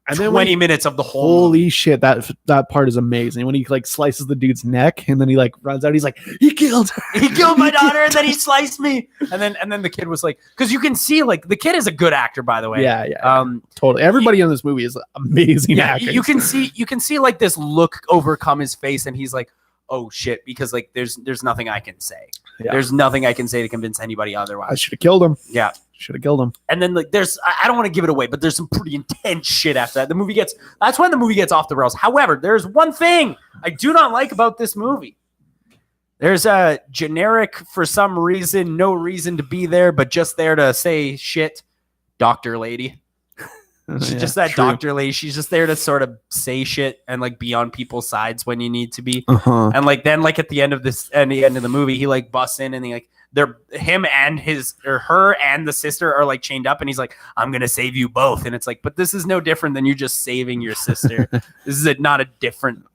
And then 20 minutes of the whole holy shit, that part is amazing when he like slices the dude's neck and then he like runs out, he's like, he killed her. He killed my daughter and then he sliced me. And then the kid was like, because you can see like the kid is a good actor, by the way. Yeah. Totally. Everybody in this movie is amazing actor. You can see like this look overcome his face and he's like, oh shit, because like there's nothing I can say. Yeah. There's nothing I can say to convince anybody otherwise. I should have killed him. Yeah. Should have killed him. And then like I don't want to give it away, but there's some pretty intense shit after that. That's when the movie gets off the rails. However, there's one thing I do not like about this movie. There's a generic, for some reason, no reason to be there, but just there to say shit, doctor lady. She's just that true. Doctor lady. She's just there to sort of say shit and like be on people's sides when you need to be. Uh-huh. And like then like at the end of the movie, he like busts in and he like him and her and the sister are like chained up and he's like, I'm gonna save you both. And it's like, but this is no different than you just saving your sister. This is not a different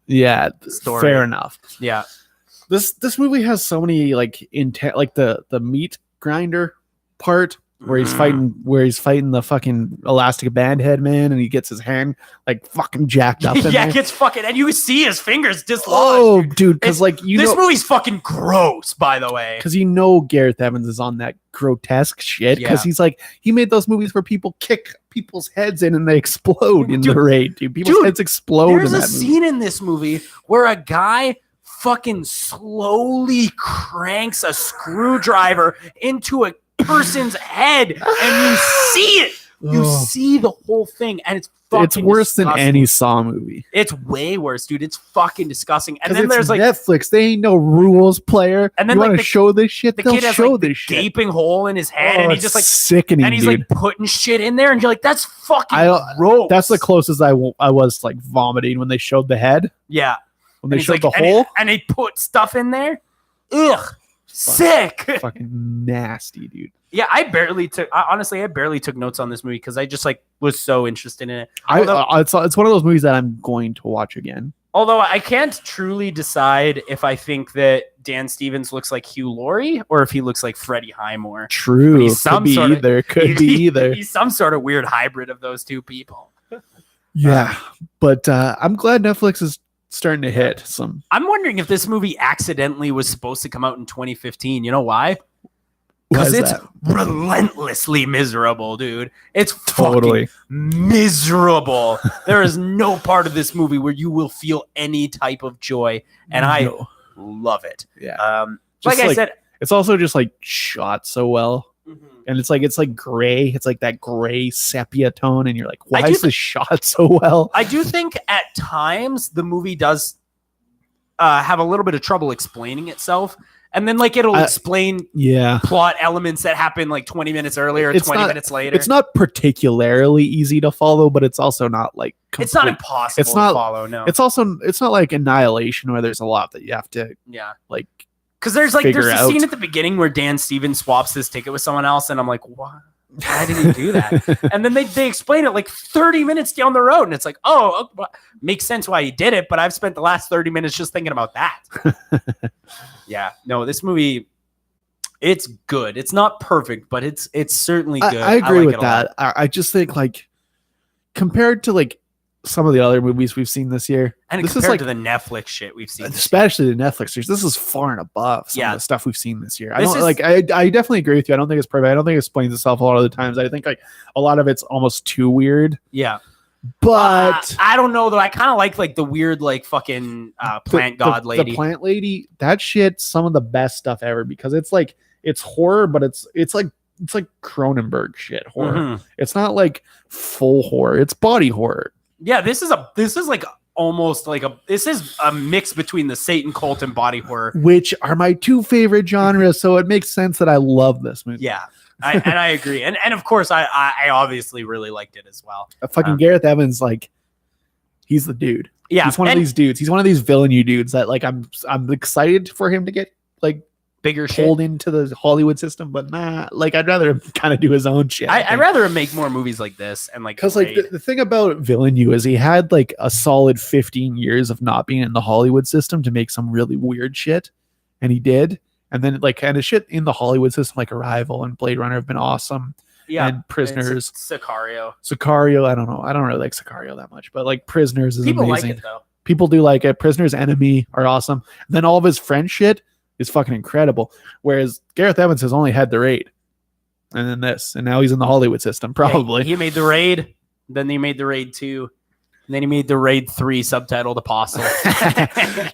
story. Fair enough. Yeah. This movie has so many like intent, like the meat grinder part where he's fighting the fucking elastic band head man, and he gets his hand like fucking jacked up. In there. Gets fucking, and you see his fingers dislodged. Oh, dude, because like this movie's fucking gross, by the way. Because Gareth Evans is on that grotesque shit. Because he's like, he made those movies where people kick people's heads in and they explode in the raid. Dude, people's heads explode. There's a scene in this movie where a guy fucking slowly cranks a screwdriver into a person's head, and you see it. You see the whole thing, and it's worse disgusting. than any Saw movie. It's way worse, dude. It's fucking disgusting. And then there's like Netflix. They ain't no rules player. And then you want to show this shit? The They'll kid has show like this the shit. gaping hole in his head, and he's just like sickening. And he's dude. like putting shit in there, and you're like, that's fucking gross. That's the closest I was like vomiting when they showed the head. Yeah, when they showed the hole, and they put stuff in there. Ugh, sick. Fucking nasty, dude. Yeah, I barely took notes on this movie because I just like was so interested in it. It's one of those movies that I'm going to watch again. Although I can't truly decide if I think that Dan Stevens looks like Hugh Laurie or if he looks like Freddie Highmore. True, he's could be either. He's some sort of weird hybrid of those two people. Yeah, but I'm glad Netflix is starting to hit some. I'm wondering if this movie accidentally was supposed to come out in 2015. You know why? Because it's relentlessly miserable, dude. It's totally miserable. There is no part of this movie where you will feel any type of joy, and I love it. Yeah. Like I said, it's also just like shot so well, and it's like gray. It's like that gray sepia tone, and you're like, why is this shot so well? I do think at times the movie does have a little bit of trouble explaining itself. And then, like, it'll explain plot elements that happen, like, 20 minutes earlier or 20 minutes later. It's not particularly easy to follow, but it's also not, like... It's not impossible to follow, no. It's not like Annihilation, where there's a lot that you have to, like, because there's a scene at the beginning where Dan Stevens swaps his ticket with someone else, and I'm like, what? Why did he do that? And then they explain it, like, 30 minutes down the road, and it's like, makes sense why he did it, but I've spent the last 30 minutes just thinking about that. Yeah, no, this movie, it's good. It's not perfect, but it's certainly good. I agree with that. I just think, like, compared to, like, some of the other movies we've seen this year, and this compared is like to the Netflix shit we've seen, especially the Netflix series, this is far and above some of the stuff we've seen this year. I definitely agree with you. I don't think it's perfect. I don't think it explains itself a lot of the times. I think like a lot of it's almost too weird. Yeah. But I don't know though. I kind of like the weird like fucking plant god lady. The plant lady, that shit's some of the best stuff ever because it's like it's horror, but it's like Cronenberg shit horror. Mm-hmm. It's not like full horror. It's body horror. Yeah, this is like almost like this is a mix between the Satan cult and body horror, which are my two favorite genres. So it makes sense that I love this movie. Yeah. I agree. And of course I obviously really liked it as well. Fucking Gareth Evans, like he's the dude. Yeah. He's one of these dudes. He's one of these villain dudes that like I'm excited for him to get like bigger pulled into the Hollywood system, but like I'd rather him kind of do his own shit. I'd rather him make more movies like this and like because like the thing about Villain U is he had like a solid 15 years of not being in the Hollywood system to make some really weird shit, and he did. And then like kind of shit in the Hollywood system like Arrival and Blade Runner have been awesome. Yeah, and Prisoners, Sicario. I don't know. I don't really like Sicario that much, but like Prisoners is people amazing. Like it though. People do like it. Prisoners, Enemy are awesome. And then all of his French shit is fucking incredible. Whereas Gareth Evans has only had The Raid, and then this, and now he's in the Hollywood system. Probably he made The Raid, then he made The Raid 2. And then he made The Raid 3 subtitled Apostle.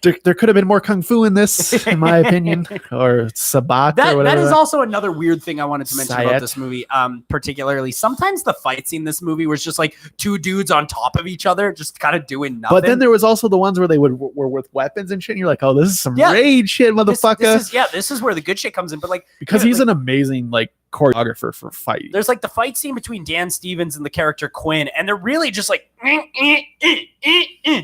there could have been more kung fu in this, in my opinion, or Sabat or whatever. That is also another weird thing I wanted to mention about this movie. Particularly, sometimes the fight scene in this movie was just like two dudes on top of each other, just kind of doing nothing. But then there was also the ones where they were with weapons and shit. And you're like, oh, this is some Raid shit, motherfucker. This is where the good shit comes in. But like, because he's an amazing like choreographer for fighting. There's like the fight scene between Dan Stevens and the character Quinn, and they're really just like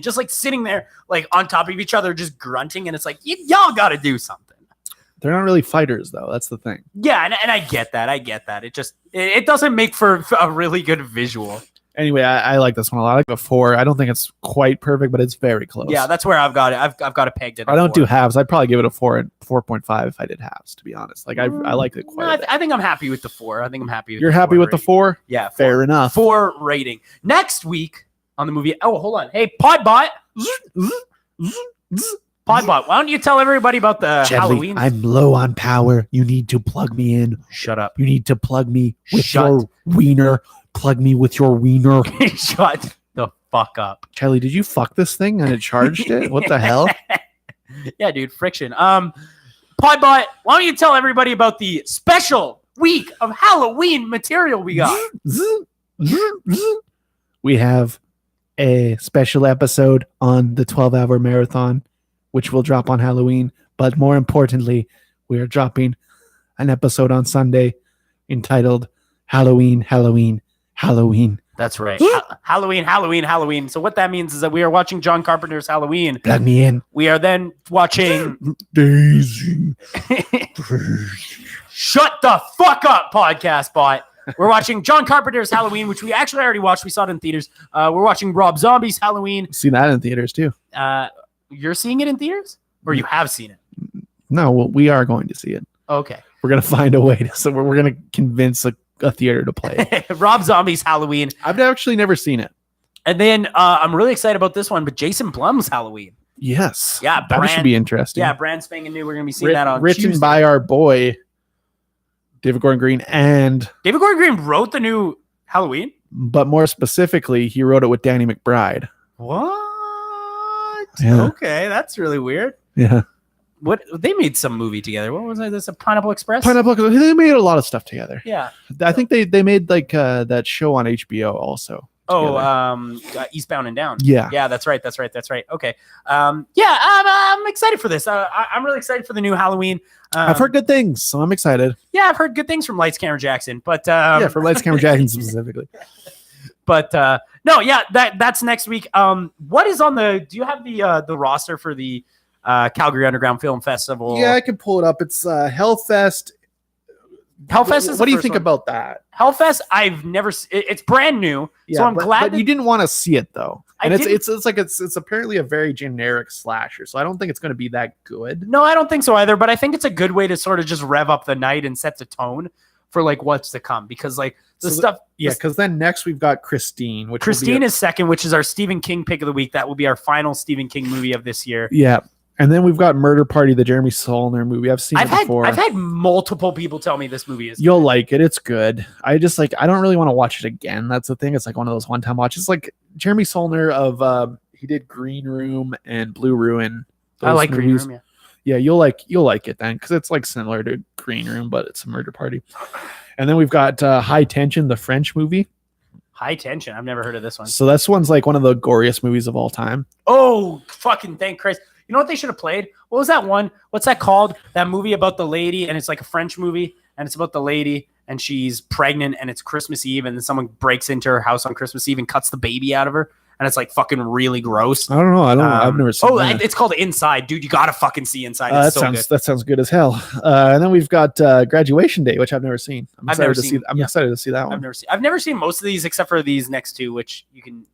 just like sitting there like on top of each other just grunting, and it's like y'all gotta do something. They're not really fighters though, that's the thing. Yeah, and I get that. It just it doesn't make for a really good visual. Anyway, I like this one a lot. I like the 4. I don't think it's quite perfect, but it's very close. Yeah, that's where I've got it. I've got it pegged at I don't 4. do halves. I'd probably give it a 4 and 4.5 if I did halves, to be honest. Like I like it quite a bit. I think I'm happy with the 4. I think I'm happy with You're happy with the 4? Yeah. 4. Fair enough. 4 rating. Next week on the movie. Oh, hold on. Hey, Podbot. Podbot, why don't you tell everybody about the Halloween? I'm low on power. You need to plug me in. Shut up. You need to plug me with your wiener. Plug me with your wiener. Shut the fuck up. Charlie, did you fuck this thing and it charged it? What the hell? Yeah, dude, friction. Podbot, why don't you tell everybody about the special week of Halloween material we got? We have a special episode on the 12-hour marathon, which will drop on Halloween. But more importantly, we are dropping an episode on Sunday entitled Halloween, Halloween, Halloween. That's right. Halloween, Halloween, Halloween. So what that means is that we are watching John Carpenter's Halloween. Plug me in. We are then watching Daisy. Shut the fuck up, podcast bot. We're watching John Carpenter's Halloween, which we actually already watched. We saw it in theaters. We're watching Rob Zombie's Halloween. Seen that in theaters too. You're seeing it in theaters? Or you have seen it? No, well, we are going to see it. Okay. We're going to find a way to, so we're going to convince a theater to play it. Rob Zombie's Halloween. I've actually never seen it. And then I'm really excited about this one, but Jason Blum's Halloween. Yes. Yeah, that should be interesting. Yeah, brand spanking new. We're going to be seeing that on written Tuesday. by our boy, David Gordon Green, and David Gordon Green wrote the new Halloween? But more specifically, he wrote it with Danny McBride. What? Yeah. Okay, that's really weird. Yeah. What they made some movie together. What was it? This a Pineapple Express? They made a lot of stuff together. Yeah. I think they made like that show on HBO also. Oh, Eastbound and Down. Yeah. Yeah, that's right. Okay. I'm excited for this. I'm really excited for the new Halloween. I've heard good things, so I'm excited. Yeah, I've heard good things from Lights Camera Jackson, but for Lights Camera Jackson specifically. But no, yeah, that's next week. What is on the? Do you have the roster for the Calgary Underground Film Festival? Yeah, I can pull it up. It's Hellfest. Hellfest is. What do you think about that? Hellfest, I've never. It's brand new, so I'm glad. But you didn't want to see it though, and it's apparently a very generic slasher. So I don't think it's going to be that good. No, I don't think so either. But I think it's a good way to sort of just rev up the night and set the tone for like what's to come, because like because then next we've got Christine, which Christine is second, which is our Stephen King pick of the week. That will be our final Stephen King movie of this year. Yeah. And then we've got Murder Party, the Jeremy Saulnier movie. I've seen it before. I've had multiple people tell me this movie is You'll like it. It's good. I don't really want to watch it again. That's the thing. It's like one of those one-time watches. Like Jeremy Saulnier of he did Green Room and Blue Ruin. I like Green Room, yeah. Yeah, you'll like it then, because it's like similar to Green Room, but it's a murder party. And then we've got High Tension, the French movie. High Tension. I've never heard of this one. So this one's like one of the goriest movies of all time. Oh, fucking thank Christ. You know what they should have played? What was that one? What's that called? That movie about the lady, and it's like a French movie, and it's about the lady, and she's pregnant, and it's Christmas Eve, and then someone breaks into her house on Christmas Eve and cuts the baby out of her. And it's like fucking really gross. I don't know. I've never seen that. It's called Inside. Dude, you got to fucking see Inside. It's that sounds good as hell. And then we've got Graduation Day, which I've never seen. I'm excited to see that one. I've never seen most of these except for these next two, which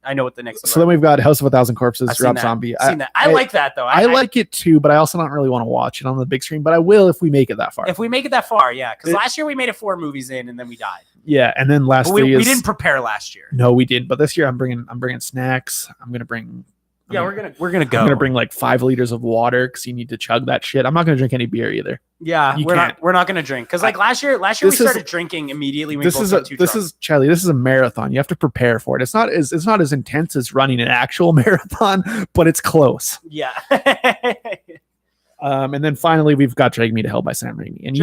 I know what the next two So then we've got House of a Thousand Corpses, Rob Zombie. I've seen that. I like that though. I like it too, but I also don't really want to watch it on the big screen, but I will if we make it that far. If we make it that far, yeah. Because last year we made it 4 movies in and then we died. Yeah, and then we didn't prepare last year. No, we did. But this year I'm bringing snacks. We're gonna go. I'm gonna bring like 5 liters of water because you need to chug that shit. I'm not gonna drink any beer either. Yeah, we're not gonna drink because like last year we started drinking immediately. This is a marathon. You have to prepare for it. It's not as intense as running an actual marathon, but it's close. Yeah. And then finally we've got Drag Me to Hell by Sam Raimi, and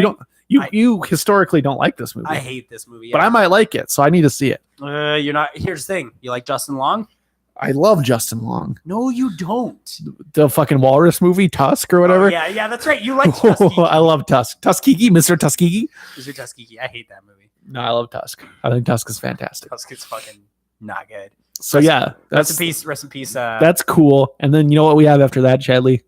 you historically don't like this movie. I hate this movie, but I might like it, so I need to see it. You're not. Here's the thing: you like Justin Long? I love Justin Long. No, you don't. The fucking walrus movie, Tusk or whatever. Oh, yeah, that's right. You like Tuskegee. I love Tusk. Tuskegee, Mr. Tuskegee. Mr. Tuskegee. I hate that movie. No, I love Tusk. I think Tusk is fantastic. Tusk is fucking not good. So rest in peace. That's cool. And then you know what we have after that, Chadley?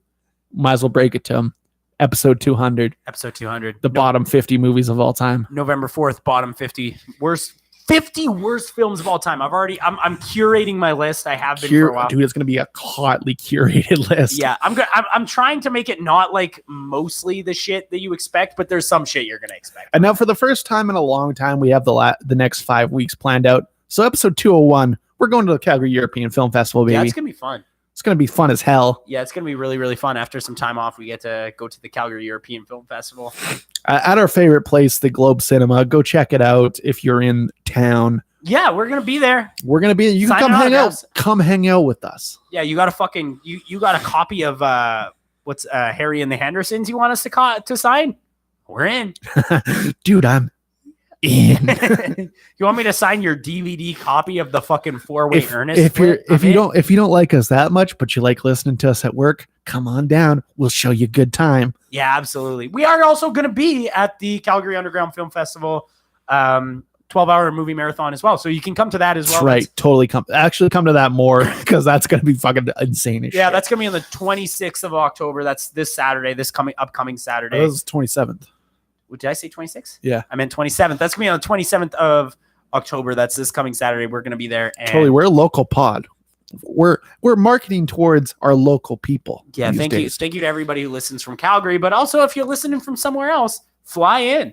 Might as well break it to him. Episode 200. Episode 200. The bottom 50 movies of all time. November 4th, bottom 50 worst 50 worst films of all time. I'm curating my list. I have been for a while. Dude, it's going to be a hotly curated list. Yeah, I'm trying to make it not like mostly the shit that you expect, but there's some shit you're going to expect. And now for the first time in a long time, we have the next 5 weeks planned out. So episode 201, we're going to the Calgary European Film Festival, baby. Yeah, it's going to be fun. It's going to be fun as hell. Yeah, it's going to be really, really fun. After some time off, we get to go to the Calgary European Film Festival. At our favorite place, the Globe Cinema. Go check it out if you're in town. Yeah, we're going to be there. We're going to be there. You can come hang out. Come hang out with us. Yeah, you got you got a copy of what's Harry and the Hendersons you want us to sign? We're in. Dude, I'm in. You want me to sign your DVD copy of the fucking Four-Way Ernest? If you don't like us that much, but you like listening to us at work, come on down. We'll show you a good time. Yeah, absolutely. We are also going to be at the Calgary Underground Film Festival 12-hour movie marathon as well. So you can come to that as well. That's right. Totally come to that more because that's going to be fucking insane as shit. Yeah, that's going to be on the 26th of October. That's this Saturday, upcoming Saturday. That was 27th. Did I say 26th? Yeah. I meant 27th. That's going to be on the 27th of October. That's this coming Saturday. We're going to be there. And totally. We're a local pod. We're marketing towards our local people. Yeah, thank you. Thank you to everybody who listens from Calgary, but also if you're listening from somewhere else, fly in.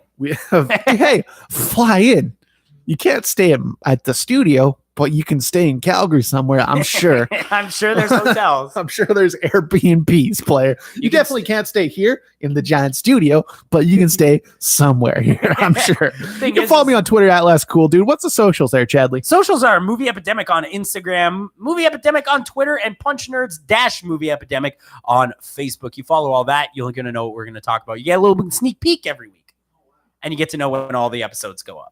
Hey, fly in. You can't stay at the studio, but you can stay in Calgary somewhere, I'm sure. I'm sure there's hotels. I'm sure there's Airbnbs, player. You definitely can't stay here in the giant studio, but you can stay somewhere here, I'm sure. You can follow me on Twitter at LessCoolDude. What's the socials there, Chadley? Socials are Movie Epidemic on Instagram, Movie Epidemic on Twitter, and Punch Nerds - Movie Epidemic on Facebook. You follow all that, you're going to know what we're going to talk about. You get a little sneak peek every week, and you get to know when all the episodes go live.